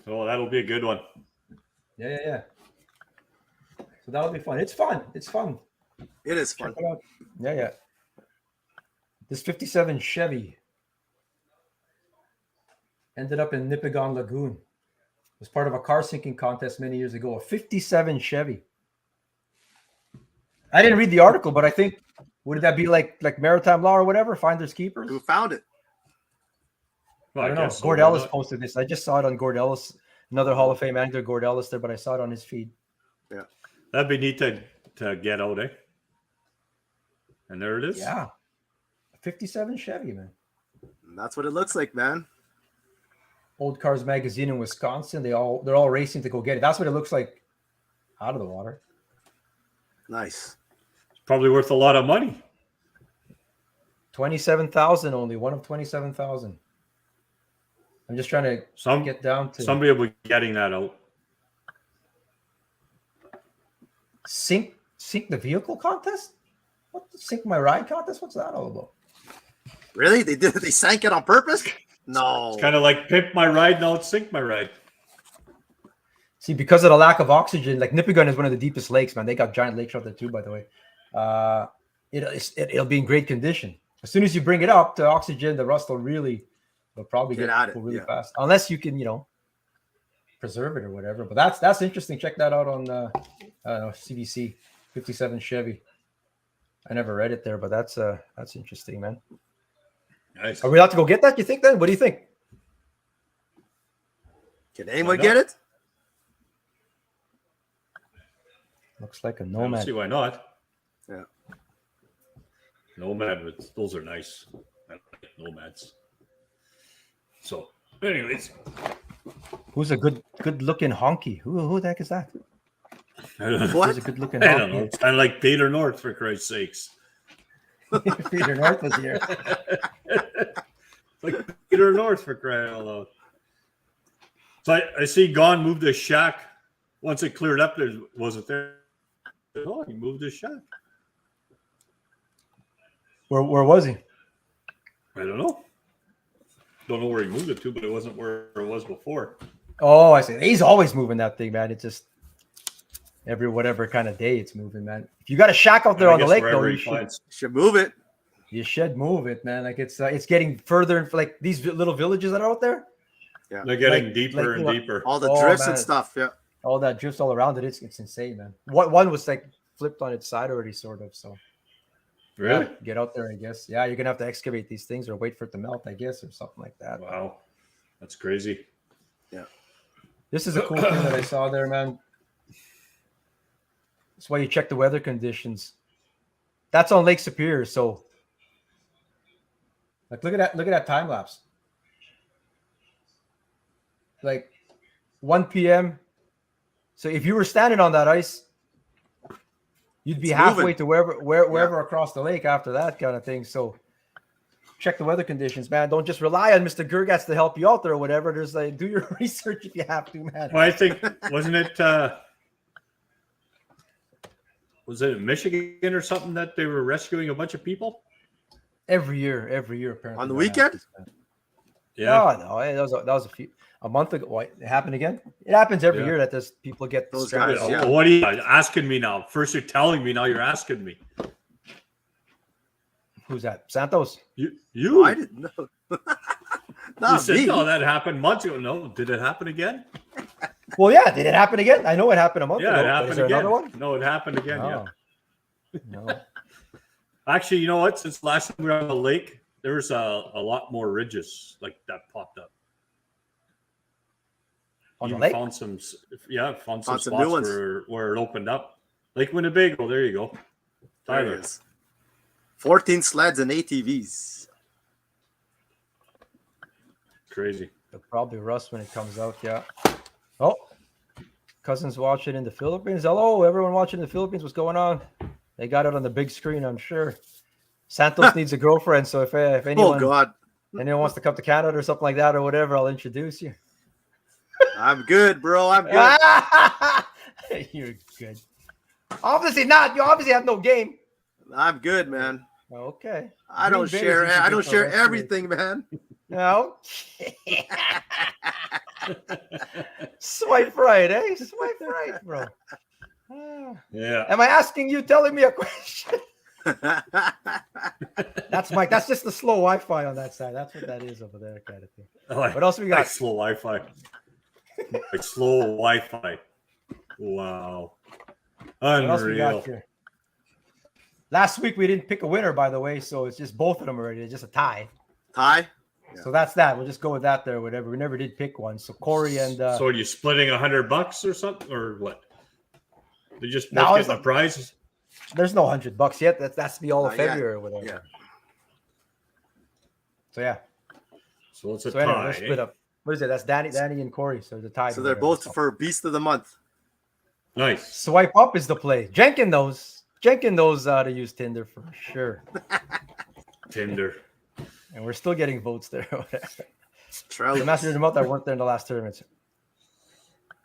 Oh, that'll be a good one. Yeah. So that'll be fun. It's fun. It is fun. Check it out. Yeah. This 57 Chevy ended up in Nipigon Lagoon. It was part of a car sinking contest many years ago. A 57 Chevy. I didn't read the article, but I think, would that be like maritime law or whatever? Finders keepers? Who found it? Well, I don't know. Gord Ellis posted this. I just saw it on Gord Ellis Another Hall of Fame angler, Gord Ellis there, but I saw it on his feed. That'd be neat to get out, eh? And there it is. Yeah. 57 Chevy, man. And that's what it looks like, man. Old Cars Magazine in Wisconsin. They're all racing to go get it. That's what it looks like out of the water. Nice. It's probably worth a lot of money. 27,000 only, one of 27,000. I'm just trying to get down to somebody will be getting that out. Sink the vehicle contest? What the sink my ride contest? What's that all about? Really? They sank it on purpose? No. It's kind of like pimp my ride, now it's sink my ride. See, because of the lack of oxygen, like Nipigon is one of the deepest lakes, man. They got giant lakes out there too, by the way. It'll be in great condition. As soon as you bring it up to oxygen, the rust will probably get at it, really fast. Unless you can, preserve it or whatever. But that's interesting. Check that out on CBC 57 Chevy. I never read it there, but that's interesting, man. Nice. Are we allowed to go get that? You think then? What do you think? Can anyone get it? Looks like a I don't Nomad. see why not. Yeah. Nomad, those are nice. I like Nomads. So, anyways. Who's a good looking honky? Who the heck is that? What? Who's a good looking I don't know. honky? It's kind of like Peter North, for Christ's sakes. Peter North was here. It's like Peter North, for crying out loud. So I see Gone moved his shack. Once it cleared up, there wasn't there. Oh, he moved his shack. Where was he? I don't know. Don't know where he moved it to, but it wasn't where it was before. Oh, I see. He's always moving that thing, man. It's just every whatever kind of day it's moving, man. If you got a shack out there I on the guess lake, wherever though, he you finds. Should move it. should move it, man. Like it's getting further and like these little villages that are out there. Yeah. They're getting deeper and deeper. All the Oh, drifts man. and stuff. Yeah. All that drifts all around it. It's insane, man. One was like flipped on its side already, sort of. So Really? yeah, get out there, I guess. Yeah, you're gonna have to excavate these things or wait for it to melt, I guess, or something like that. Wow. That's crazy. Yeah. This is a cool thing that I saw there, man. That's why you check the weather conditions. That's on Lake Superior. So, like, look at that time lapse. Like 1 p.m. So if you were standing on that ice, you'd be It's halfway moving. to wherever across the lake after that kind of thing. So check the weather conditions, man. Don't just rely on Mr. Gergatz to help you out there or whatever. There's like do your research if you have to, man. Well, I think, wasn't it, was it in Michigan or something that they were rescuing a bunch of people? Every year, apparently. On the that weekend? happens, man. Yeah. No, that was a month ago. What, it happened again? It happens every Yeah. year that there's people get Those stranded. guys, Well, yeah. what are you asking me now? First you're telling me, now you're asking me. Who's that? Santos? You? I didn't know. You Not said, me. no, that happened months ago. No, did it happen again? Well, yeah. Did it happen again? I know it happened a month Yeah, ago. it but is happened there again. another one? No, it happened again. Yeah. No. Actually, you know what? Since last time we were on the lake, there was a lot more ridges like that popped up. On the Even lake? found some, found some Found some spots new ones. where it opened up. Lake Winnebago. There you go. There Tyler. it is. 14 sleds and ATVs. Crazy. It'll probably rust when it comes out. Yeah. Oh, cousins watching in the Philippines. Hello, everyone watching in the Philippines. What's going on? They got it on the big screen, I'm sure. Santos needs a girlfriend, so if Oh, anyone God. wants to come to Canada or something like that or whatever, I'll introduce you. I'm good, bro. I'm good. You're good. Obviously not. You obviously have no game. I'm good, man. Okay. I don't Green Bay share. is usually I don't good for share us, right? everything, man. No. Swipe right, eh? Swipe right, bro. Ah. Yeah. Am I asking you, telling me a question? That's Mike. That's just the slow Wi-Fi on that side. That's what that is over there, kind of thing. What else we got? Like slow Wi-Fi. Like slow Wi-Fi. Wow. What else we Unreal. got here? Last week we didn't pick a winner, by the way, so it's just both of them already. It's just a tie. Ty? Yeah. So that's that. We'll just go with that there, whatever. We never did pick one. So Corey and So are you splitting $100 or something, or what? They just No, both it's getting a prize. there's no $100 yet. That's to be all of Not yet. February or whatever. Yeah. So yeah. So it's a So tie. anyway, we'll split up. What is it? That's Danny and Corey. So the tie. So they're both for Beast of the Month. Nice. Swipe up is the play. Jenkin knows how to use Tinder for sure. Tinder. And we're still getting votes there. Trout. The Masters of the Month, I weren't there in the last tournaments.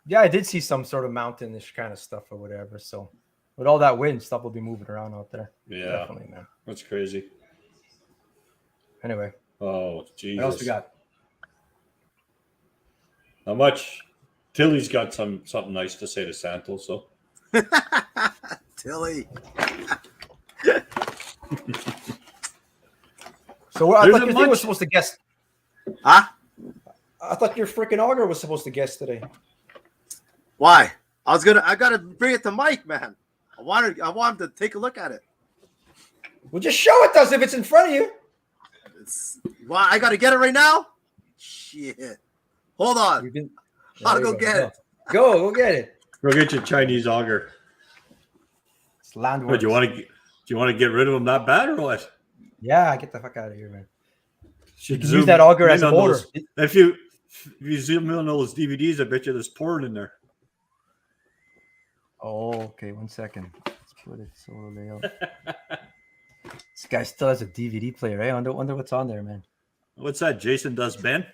Yeah, I did see some sort of mountainish kind of stuff or whatever. So with all that wind, stuff will be moving around out there. Yeah. Definitely, man. That's crazy. Anyway, Oh, Jesus. what else we got? How much? Tilly's got something nice to say to Santos, so. Tilly. So I There's thought a your thing bunch- was supposed to guess. Huh? I thought your freaking auger was supposed to guess today. Why? I gotta bring it to Mike, man. I want him to take a look at it. Well, just show it to us if it's in front of you. Why I gotta get it right now? Shit. Hold on. You can. I'll There you go get it. Go get it. Go get your Chinese auger. It's land What, do you want to get rid of them that bad or what? Yeah, get the fuck out of here, man. Should can use that auger in as a on motor. those- If you zoom in on those DVDs, I bet you there's porn in there. Oh, okay. 1 second. Let's put it so layout. This guy still has a DVD player. I wonder what's on there, man. What's that? Jason Does Ben?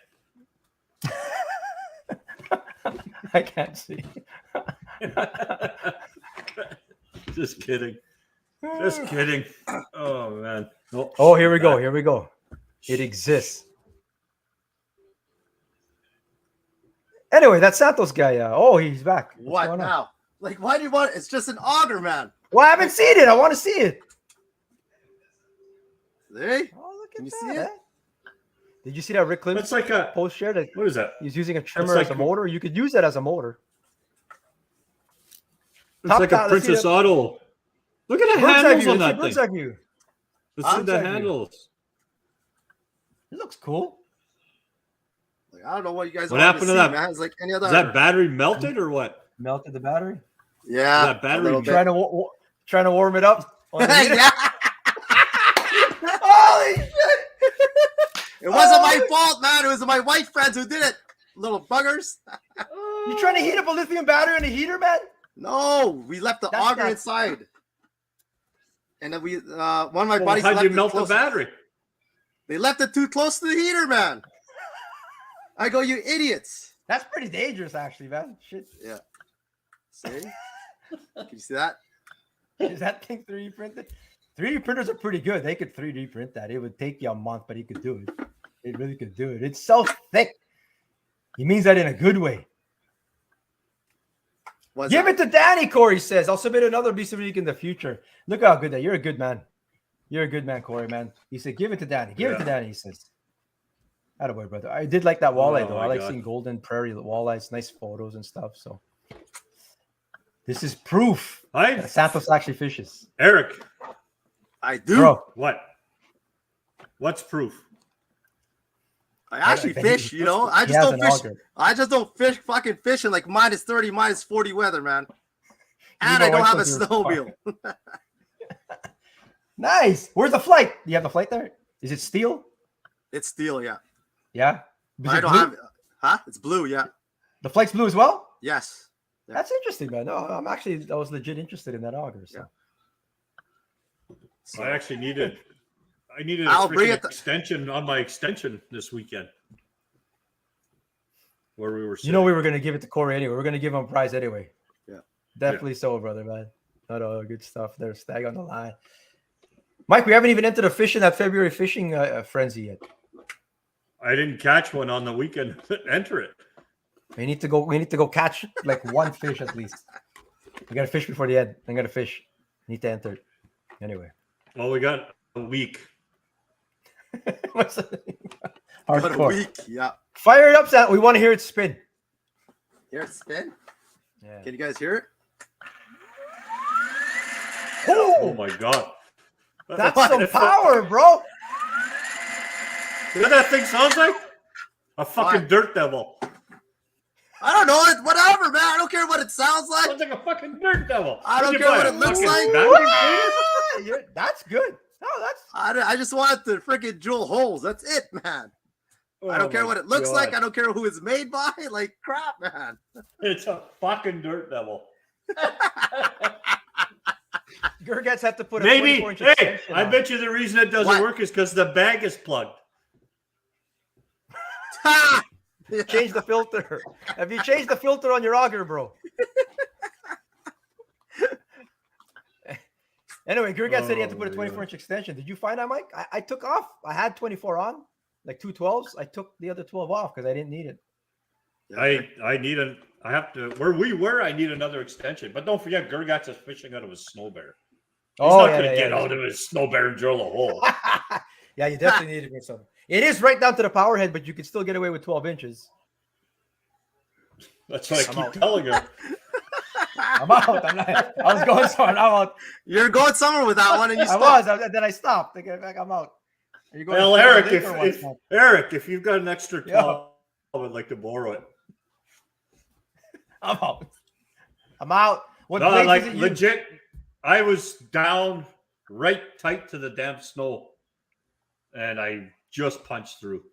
I can't see. Just kidding. Just kidding. Oh man. Oh, here we go. Here we go. It exists. Anyway, that Santos guy. Oh, he's back. What's What going on? now? Like, why do you want it? It's just an auger, man. Well, I haven't seen it. I want to see it. See? Oh, look at Can you that. see it? eh? Did you see that Rick Clinton That's like a post share that what is that? he's using a trimmer like as a motor? You could use that as a motor. It's Top like down, a let's see Princess that. Auto. Look at the Bird's eye handles view. on Let's see that bird's thing. eye view. Let's see Bird's the eye view. handles. It looks cool. Like, I don't know what you guys What want happened to that? man. It's like any other. Is that battery melted or what? Melted the battery. Yeah. that battery a little bit. Trying to warm it up. On the heater. Yeah. Holy shit! It wasn't my fault, man. It was my white friends who did it. Little buggers. You trying to heat up a lithium battery in a heater, man? No, we left the That's auger not- inside. And then one of my Well, buddies how'd left you it melt the close- battery? They left it too close to the heater, man. I go, you idiots. That's pretty dangerous, actually, man. Shit. Yeah. See? Can you see that? Is that thing 3D printed? 3D printers are pretty good. They could 3D print that. It would take you a month, but he could do it. It really could do it. It's so thick. He means that in a good way. Give it to Danny, Corey says. I'll submit another Beast of the Week in the future. Look how good that. You're a good man. You're a good man, Corey, man. He said, give it to Danny. Give it to Danny, he says. Attaboy, brother. I did like that walleye, though. my I like God. seeing golden prairie walleyes, nice photos and stuff. So this is proof that Santos actually fishes. Eric, I do. Bro, what? What's proof? I actually fish, you know. I he just has don't an fish. auger. I just don't fucking fish in like minus 30, minus 40 weather, man. And know I don't why have a so snowmobile. Nice. Where's the flight? Do you have the flight there? Is it steel? It's steel, yeah. Yeah. Is I it don't blue? have. Huh? It's blue, yeah. The flight's blue as well? Yes. Yeah. That's interesting, man. No, I was legit interested in that auger. So. So, I actually needed. I needed I'll a bring freaking it to- extension on my extension this weekend. Where we were. You know we were gonna give it to Corey anyway. We're gonna give him a prize anyway. Yeah. Definitely so, brother, man. No, good stuff. There's Stag on the line. Mike, we haven't even entered a fish in that February fishing frenzy yet. I didn't catch one on the weekend. Enter it. We need to go catch like one fish at least. We gotta fish before the end. I gotta fish. Need to enter it. Anyway. Well, we got a week. What's that? What a Hardcore. week, yeah. Fire it up, Sam. We want to hear it spin. Hear it spin? Yeah. Can you guys hear it? Oh my god. That's some power, bro. You know what that thing sounds like? A fucking What? dirt devil. I don't know. Whatever, man. I don't care what it sounds like. Sounds like a fucking dirt devil. I don't Where'd you care buy what a it looks fucking like. vacuum cleaner? That's good. No, that's I just want the freaking jewel holes. That's it, man. I don't care Oh what my it looks like. God. I don't care who it's made by. Like crap, man. It's a fucking dirt devil. Gergats have to put a Maybe. 24-inch Hey, extension I on. bet you the reason it doesn't What? work is because the bag is plugged. Change the filter. Have you changed the filter on your auger, bro? Anyway, Gergat said he had to put a Oh, my 24-inch extension. Did you find that, Mike? I took off. I had 24 on, like 2 12s. I took the other 12 off because I didn't need it. I need a. I have to. Where we were, I need another extension. But don't forget, Gergat's is fishing out of his snow bear. He's not going to get out of his snow bear and drill a hole. Yeah, you definitely need it for something. It is right down to the power head, but you can still get away with 12 inches. That's what I I'm keep out. telling her. I'm out. I was going somewhere. I'm out. You're going somewhere with that one, and you I stopped. was. Then I stopped. I'm out. Are you going Well, to Eric, Link or what? Eric, if you've got an extra Yeah. 12, I'd like to borrow it. I'm out. I'm out. What No, blades like does it use? legit, I was down right tight to the damp snow, and I just punched through.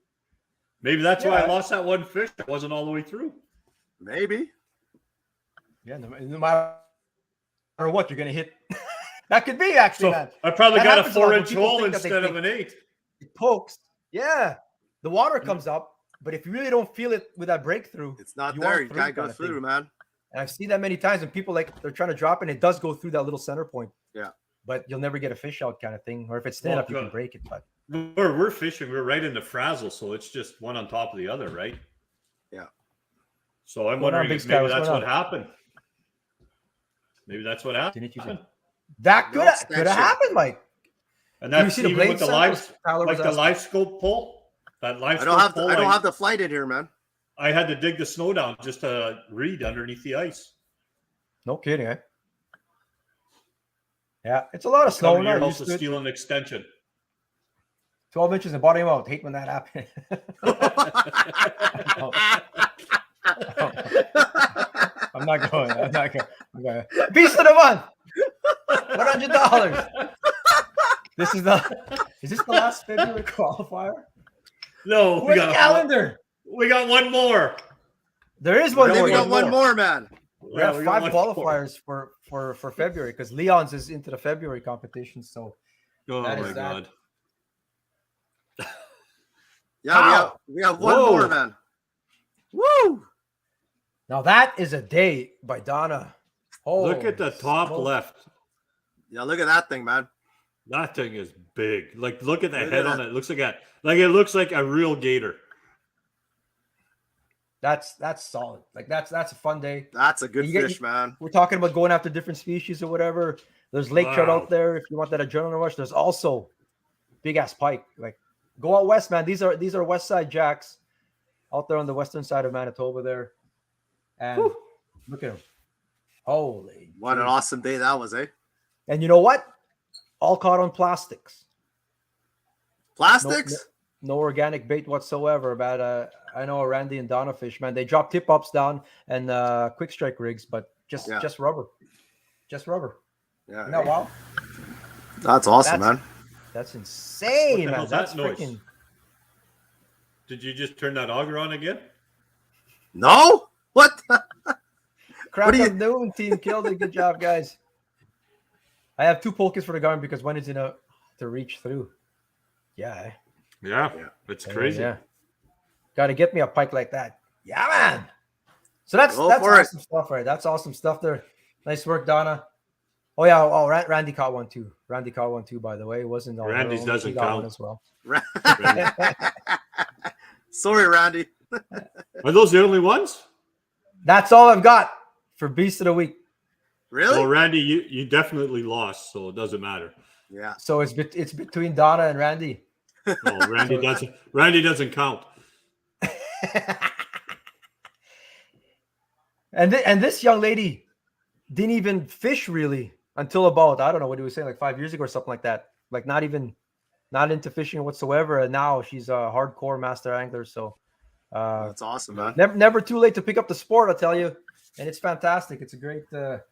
Maybe that's why I Yeah. lost that one fish. It wasn't all the way through. Maybe. Yeah, no matter what, you're gonna hit. That could be actually, So man. I probably That got a happens a lot when 4-inch people hole think that they instead of think- an 8. It pokes. Yeah, the water comes up, but if you really don't feel it with that breakthrough, It's not You there. are You through can't go kinda through, thing. man. and I've seen that many times, and people like they're trying to drop it, and it does go through that little center point. Yeah. But you'll never get a fish out kind of thing, or if it's thin Well, enough, you can good. break it. But Where we're fishing, we're right in the frazzle, so it's just one on top of the other, right? Yeah. So I'm What's going on, wondering Big if Sky? maybe What's that's going what happened. Maybe that's what Didn't you happened. that No could have extension. happened, Mike. And Did you that's see the even blade with the samples? live, Tyler like was the asking. live scope pull. That live I scope don't have. pull, I don't have the flight in here, man. I had to dig the snow down just to read underneath the ice. No kidding, eh? Yeah, it's a lot of snow Come to now. your Used house to to it. steal an extension. 12 inches and bottom out. Hate when that happens. I'm not going. I'm going. Beast of the month. $100. This is the. Is this the last February qualifier? No, we Where's the got calendar? we got one more. There is one Yeah, Then more. we got one more, man. We have we got 5 one more. qualifiers for February because Leon's is into the February competition. So Oh That my is that. god. Yeah, How? we have one Whoa. more, man. Woo! now that is a day by Donna. Look at the Holy top smoke. left. Yeah, look at that thing, man. That thing is big. Like, look at the Look at head on that. it. It looks like a real gator. That's solid. Like that's a fun day. That's a good You get- fish, man. We're talking about going after different species or whatever. There's lake trout Wow. out there if you want that adrenaline rush. There's also big ass pike. Like go out west, man. These are west side jacks out there on the western side of Manitoba there. And Whew. look at them. Holy. What an jeez. awesome day that was, eh? And you know what? All caught on plastics. Plastics? No organic bait whatsoever. But I know Randy and Donna fish, man. They drop tip ups down and quick strike rigs, but just rubber. Just rubber. Yeah. Isn't that wild? That's awesome, That's- man. That's insane, What the man. hell's That's that noise? freaking. Did you just turn that auger on again? No? What? Crack do you- of noon team killed it. Good job, guys. I have 2 pokers for the garden because one is to reach through. Yeah. eh? Yeah, Yeah. it's Yeah, crazy. Yeah. Got to get me a pike like that. Yeah, man. So that's Go for it. awesome stuff, right? That's awesome stuff there. Nice work, Donna. Oh yeah. Oh, Randy caught one too. Randy caught one too. By the way, it wasn't on her Randy's own. doesn't She got one count. as well. Sorry, Randy. Are those the only ones? That's all I've got for Beast of the Week. Really? Well, Randy, you definitely lost, so it doesn't matter. Yeah. So it's between Donna and Randy. No, Randy doesn't count. And this young lady didn't even fish really until about, I don't know what he was saying, like 5 years ago or something like that. Like not even not into fishing whatsoever, and now she's a hardcore master angler. So That's awesome, man. never too late to pick up the sport, I tell you. And it's fantastic. It's a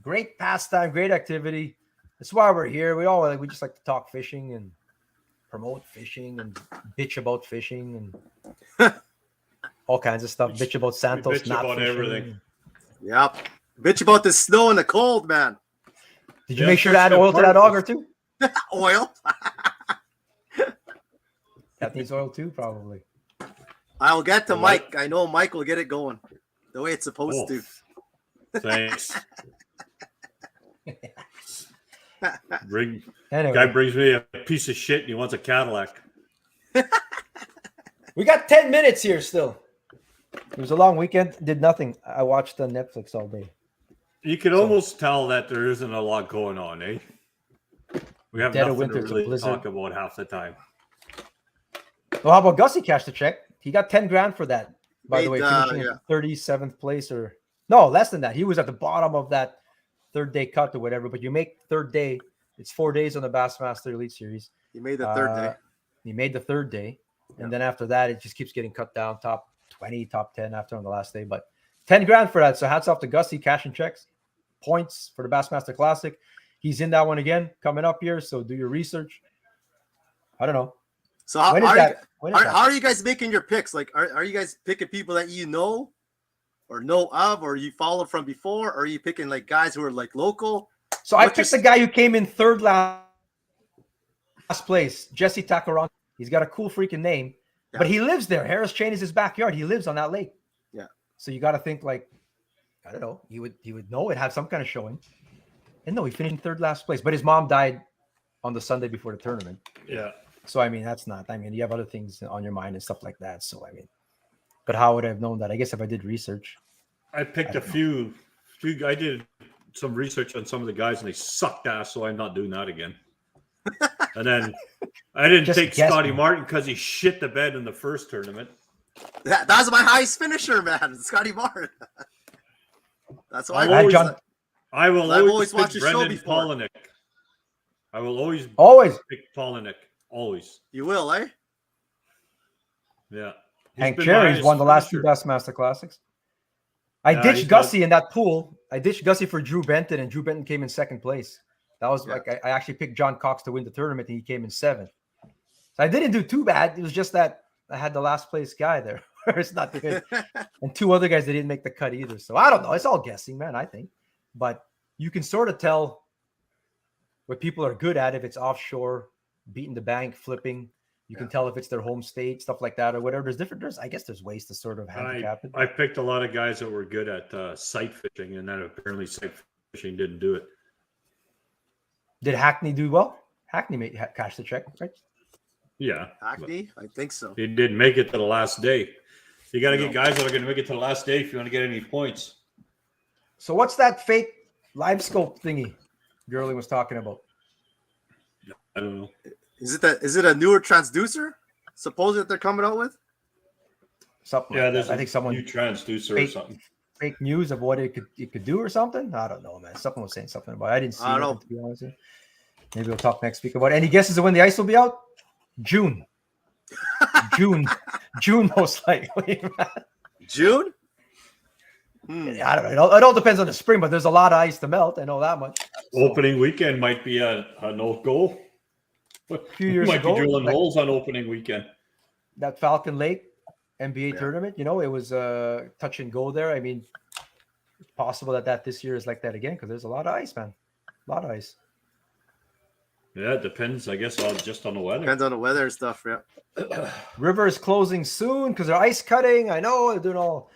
great pastime, great activity. That's why we're here. We just like to talk fishing and promote fishing and bitch about fishing and all kinds of stuff. Bitch about Santos, bitch not about fishing. everything. Yep. Bitch about the snow and the cold, man. Did you make sure to add oil to that auger too? Oil. That needs oil too, probably. I'll get to Mike. I know Mike will get it going the way it's supposed to. Thanks. Anyway. Guy brings me a piece of shit and he wants a Cadillac. We got 10 minutes here still. It was a long weekend. Did nothing. I watched Netflix all day. You can almost tell that there isn't a lot going on, eh? We have Dead of nothing winter, to really blizzard. talk about half the time. Well, how about Gussie cashed the check? He got 10 grand for that. By the way, finishing in 37th place or no, less than that. He was at the bottom of that third day cut or whatever. But you make third day. It's 4 days on the Bassmaster Elite Series. He made the third day. He made the third day. And then after that, it just keeps getting cut down. Top 20, top 10 after on the last day. But 10 grand for that. So hats off to Gussie, cashing checks. Points for the Bassmaster Classic. He's in that one again coming up here. So do your research. I don't know. So how are you guys making your picks? Like, are you guys picking people that you know or know of, or you follow from before? Or are you picking like guys who are like local? So I picked the guy who came in third last place, Jesse Takaron. He's got a cool freaking name, but he lives there. Harris Chain is his backyard. He lives on that lake. Yeah. So you got to think like, I don't know. He would know it, have some kind of showing. And no, he finished in third last place, but his mom died on the Sunday before the tournament. Yeah. So, I mean, you have other things on your mind and stuff like that. So, I mean, but how would I have known that? I guess if I did research. I picked a few. I did some research on some of the guys and they sucked ass, so I'm not doing that again. And then I didn't take Scotty Martin because he shit the bed in the first tournament. That was my highest finisher, man. Scotty Martin. That's why I will always watch pick his show Brendan before. Polinick. I will always pick Polinick. Always. You will, eh? Yeah. Hank Cherry's won the last two Bassmaster Classics. I ditched Gussie in that pool. I ditched Gussie for Drew Benton, and Drew Benton came in second place. That was like I actually picked John Cox to win the tournament, and he came in seventh. So I didn't do too bad. It was just that I had the last place guy there. It's not good. And two other guys that didn't make the cut either. So I don't know. It's all guessing, man, I think. But you can sort of tell what people are good at if it's offshore, beating the bank, flipping. You can tell if it's their home state, stuff like that, or whatever. I guess there's ways to sort of handicap it. I picked a lot of guys that were good at sight fishing, and then apparently sight fishing didn't do it. Did Hackney do well? Hackney cash the check, right? Yeah. Hackney? I think so. He didn't make it to the last day. You got to get guys that are going to make it to the last day if you want to get any points. So what's that fake live scope thingy Gurley was talking about? I don't know. Is it a newer transducer? Supposedly that they're coming out with? Something. Yeah, like there's I think someone new transducer or something. Fake news of what it could do or something. I don't know, man. Someone was saying something about it. I didn't see it, to be honest with you. Maybe we'll talk next week about it. Any guesses of when the ice will be out? June, most likely. June? I don't know. It all depends on the spring, but there's a lot of ice to melt. I know that much. Opening weekend might be a no-go. A few years might ago, be drilling holes on opening weekend. That Falcon Lake NBA tournament, it was touch and go there. I mean, it's possible that this year is like that again because there's a lot of ice, man. A lot of ice. Yeah, it depends, I guess, just on the weather. Depends on the weather and stuff, yeah. River is closing soon because they're ice cutting. I know they're doing all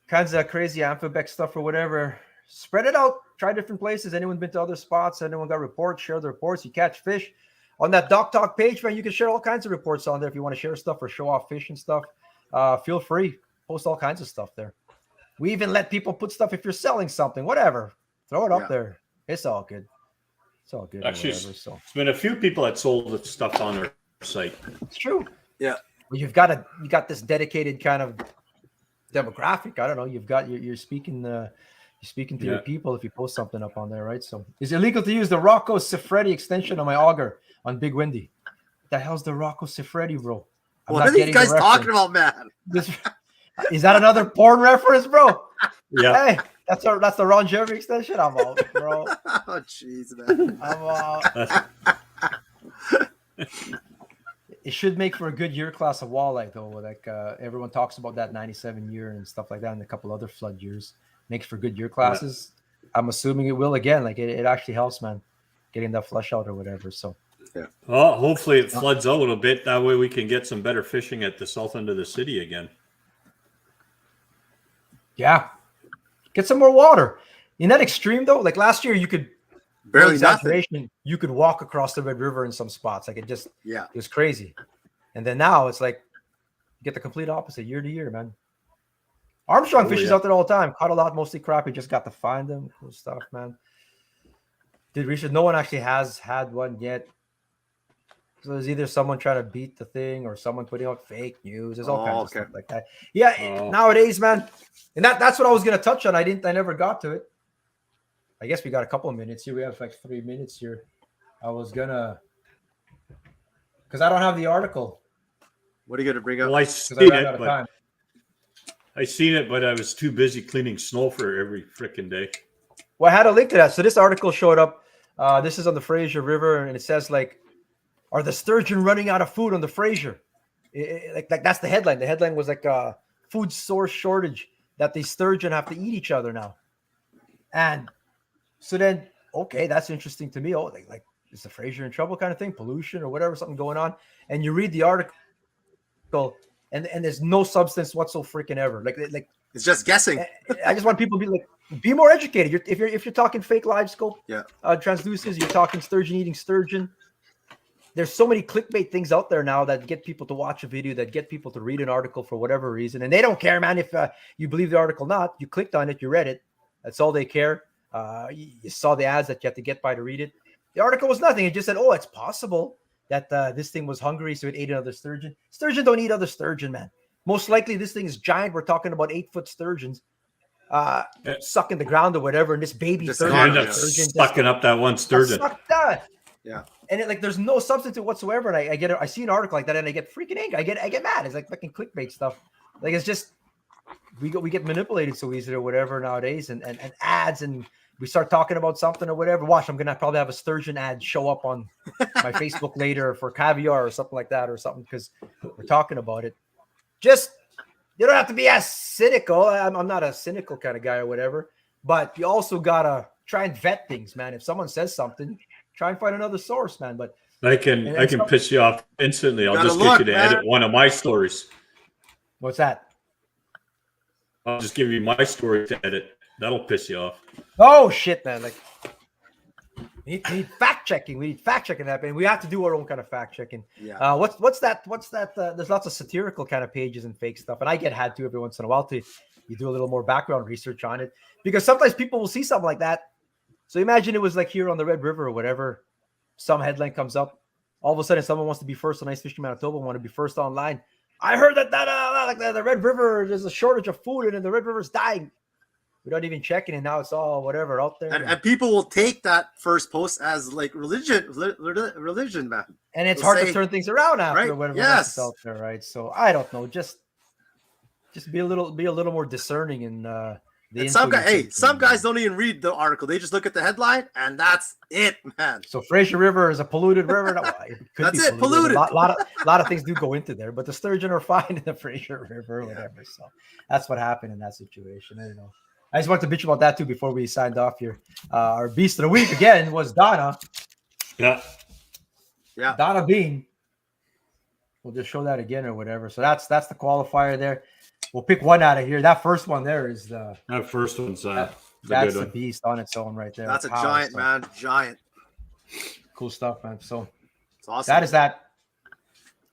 kinds of crazy amphibic stuff or whatever. Spread it out. Try different places. Anyone been to other spots? Anyone got reports? Share the reports. You catch fish. On that Doc Talk page, man, you can share all kinds of reports on there if you want to share stuff or show off fish and stuff. Feel free. Post all kinds of stuff there. We even let people put stuff if you're selling something, whatever. Throw it up there. It's all good. It's all good. Actually, it's been a few people that sold stuff on their site. It's true. Yeah. Well, you got this dedicated kind of demographic. I don't know. You're speaking to your people if you post something up on there, right? So is it illegal to use the Rocco Siffredi extension on my auger on Big Windy? the hell's the Rocco Siffredi, bro? What are these guys talking about, man? Is that another porn reference, bro? Yeah. Hey, that's the Ron Jeremy extension. I'm out, bro. Oh, jeez, man. I'm out. It should make for a good year class of walleye, though. Like everyone talks about that 97 year and stuff like that, and a couple other flood years makes for good year classes. Yeah. I'm assuming it will again. Like it actually helps, man, getting that flush out or whatever. So, yeah. Well, hopefully it floods out a little bit. That way we can get some better fishing at the south end of the city again. Yeah, get some more water. In that extreme though, like last year, you could barely nothing. You could walk across the Red River in some spots. Like it was crazy. And then now it's like you get the complete opposite year to year, man. Armstrong fishes out there all the time. Caught a lot, mostly crappie. Just got to find them. Cool stuff, man. Did research. No one actually has had one yet. So there's either someone trying to beat the thing or someone putting out fake news. There's all kinds of stuff like that. Yeah, nowadays, man. And that's what I was gonna touch on. I never got to it. I guess we got a couple of minutes here. We have like 3 minutes here. I was gonna, because I don't have the article. What are you gonna bring up? Well, I seen it, but I was too busy cleaning snow for every freaking day. Well, I had a link to that. So this article showed up. This is on the Fraser River, and it says like, "Are the sturgeon running out of food on the Fraser?" Like that's the headline. The headline was like food source shortage, that the sturgeon have to eat each other now. And so then, okay, that's interesting to me. Oh, like is the Fraser in trouble kind of thing? Pollution or whatever, something going on. And you read the article, and there's no substance whatsoever freaking ever. Like it's just guessing. I just want people to be like, be more educated. If you're talking fake live scope, transducers, you're talking sturgeon eating sturgeon. There's so many clickbait things out there now that get people to watch a video, that get people to read an article for whatever reason. And they don't care, man, if you believe the article or not. You clicked on it, you read it. That's all they care. You saw the ads that you have to get by to read it. The article was nothing. It just said, oh, it's possible that this thing was hungry, so it ate another sturgeon. Sturgeon don't eat other sturgeon, man. Most likely this thing is giant. We're talking about 8-foot sturgeons sucking the ground or whatever, and this baby sturgeon sucking up that one sturgeon. Yeah. And there's no substitute whatsoever. And I see an article like that, and I get freaking angry. I get mad. It's like fucking clickbait stuff. Like it's just we get manipulated so easily or whatever nowadays, and ads, and we start talking about something or whatever. Watch, I'm gonna probably have a sturgeon ad show up on my Facebook later for caviar or something like that, or something, because we're talking about it. Just you don't have to be as cynical. I'm not a cynical kind of guy or whatever, but you also gotta try and vet things, man. If someone says something, try and find another source, man. But I can piss you off instantly. I'll just get you to edit one of my stories. What's that? I'll just give you my story to edit. That'll piss you off. Oh shit, man! Like we need fact checking. We need fact checking that, and we have to do our own kind of fact checking. Yeah. What's that? There's lots of satirical kind of pages and fake stuff, and I get had to every once in a while to you do a little more background research on it, because sometimes people will see something like that. So imagine it was like here on the Red River or whatever. Some headline comes up. All of a sudden, someone wants to be first on Ice Fishing Manitoba, want to be first online. I heard that the Red River, there's a shortage of food and the Red River's dying. Without even checking, and now it's all whatever out there. And people will take that first post as like religion, man. And it's hard to turn things around after, right? Whatever else is out there, right? So I don't know. Just be a little more discerning in some guys don't even read the article. They just look at the headline, and that's it, man. So Fraser River is a polluted river. No, that's it, polluted. A lot of things do go into there, but the sturgeon are fine in the Fraser River or whatever. So that's what happened in that situation. I don't know. I just want to bitch about that too before we signed off here. Our beast of the week again was Donna. Yeah. Donna Bean. We'll just show that again or whatever. So that's the qualifier there. We'll pick one out of here. That first one there is that first one's that's the beast on its own right there. That's a giant, man. Giant. Cool stuff, man. So it's awesome. That is that.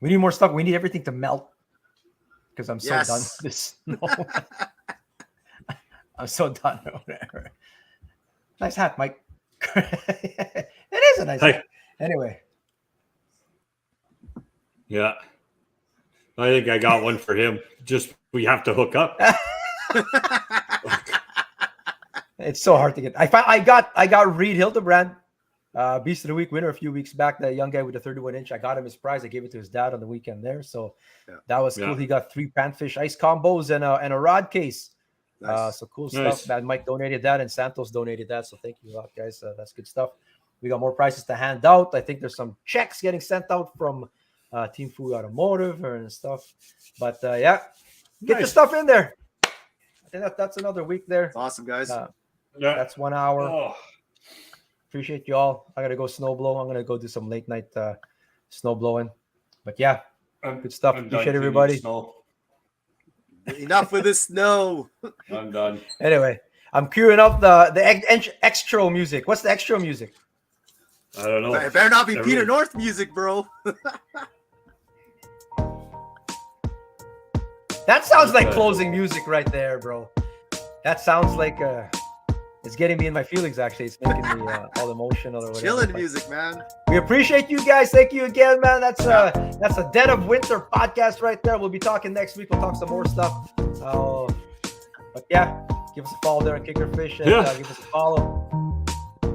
We need more stuff. We need everything to melt because I'm so done with this. No. I'm so done or whatever. Nice hat, Mike. It is a nice hat. Anyway. Yeah. I think I got one for him. Just we have to hook up. It's so hard to get. I got Reed Hildebrand. Beast of the Week winner a few weeks back, that young guy with the 31-inch. I got him his prize. I gave it to his dad on the weekend there. So that was cool. He got 3 panfish ice combos and a rod case. Nice. So cool stuff. Man, Mike donated that and Santos donated that. So thank you a lot, guys. That's good stuff. We got more prizes to hand out. I think there's some checks getting sent out from Team Food Automotive and stuff. But get your stuff in there. I think that's another week there. Awesome, guys. That's 1 hour. Oh. Appreciate you all. I gotta go snow blow. I'm gonna go do some late night snow blowing. But good stuff. Appreciate everybody. Enough with the snow. I'm done. Anyway, I'm queuing up the extra music. What's the extra music? I don't know. It better not be Peter North music, bro. That sounds like closing music right there, bro. That sounds like it's getting me in my feelings. Actually, it's making me all emotional or whatever. Chilling music, man. We appreciate you guys. Thank you again, man. That's a Dead of Winter podcast right there. We'll be talking next week. We'll talk some more stuff. But give us a follow there on Kickerfish and give us a follow.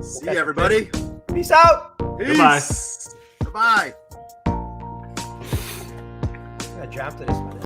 See you, everybody. Peace out. Peace. Goodbye. I jammed to this, man.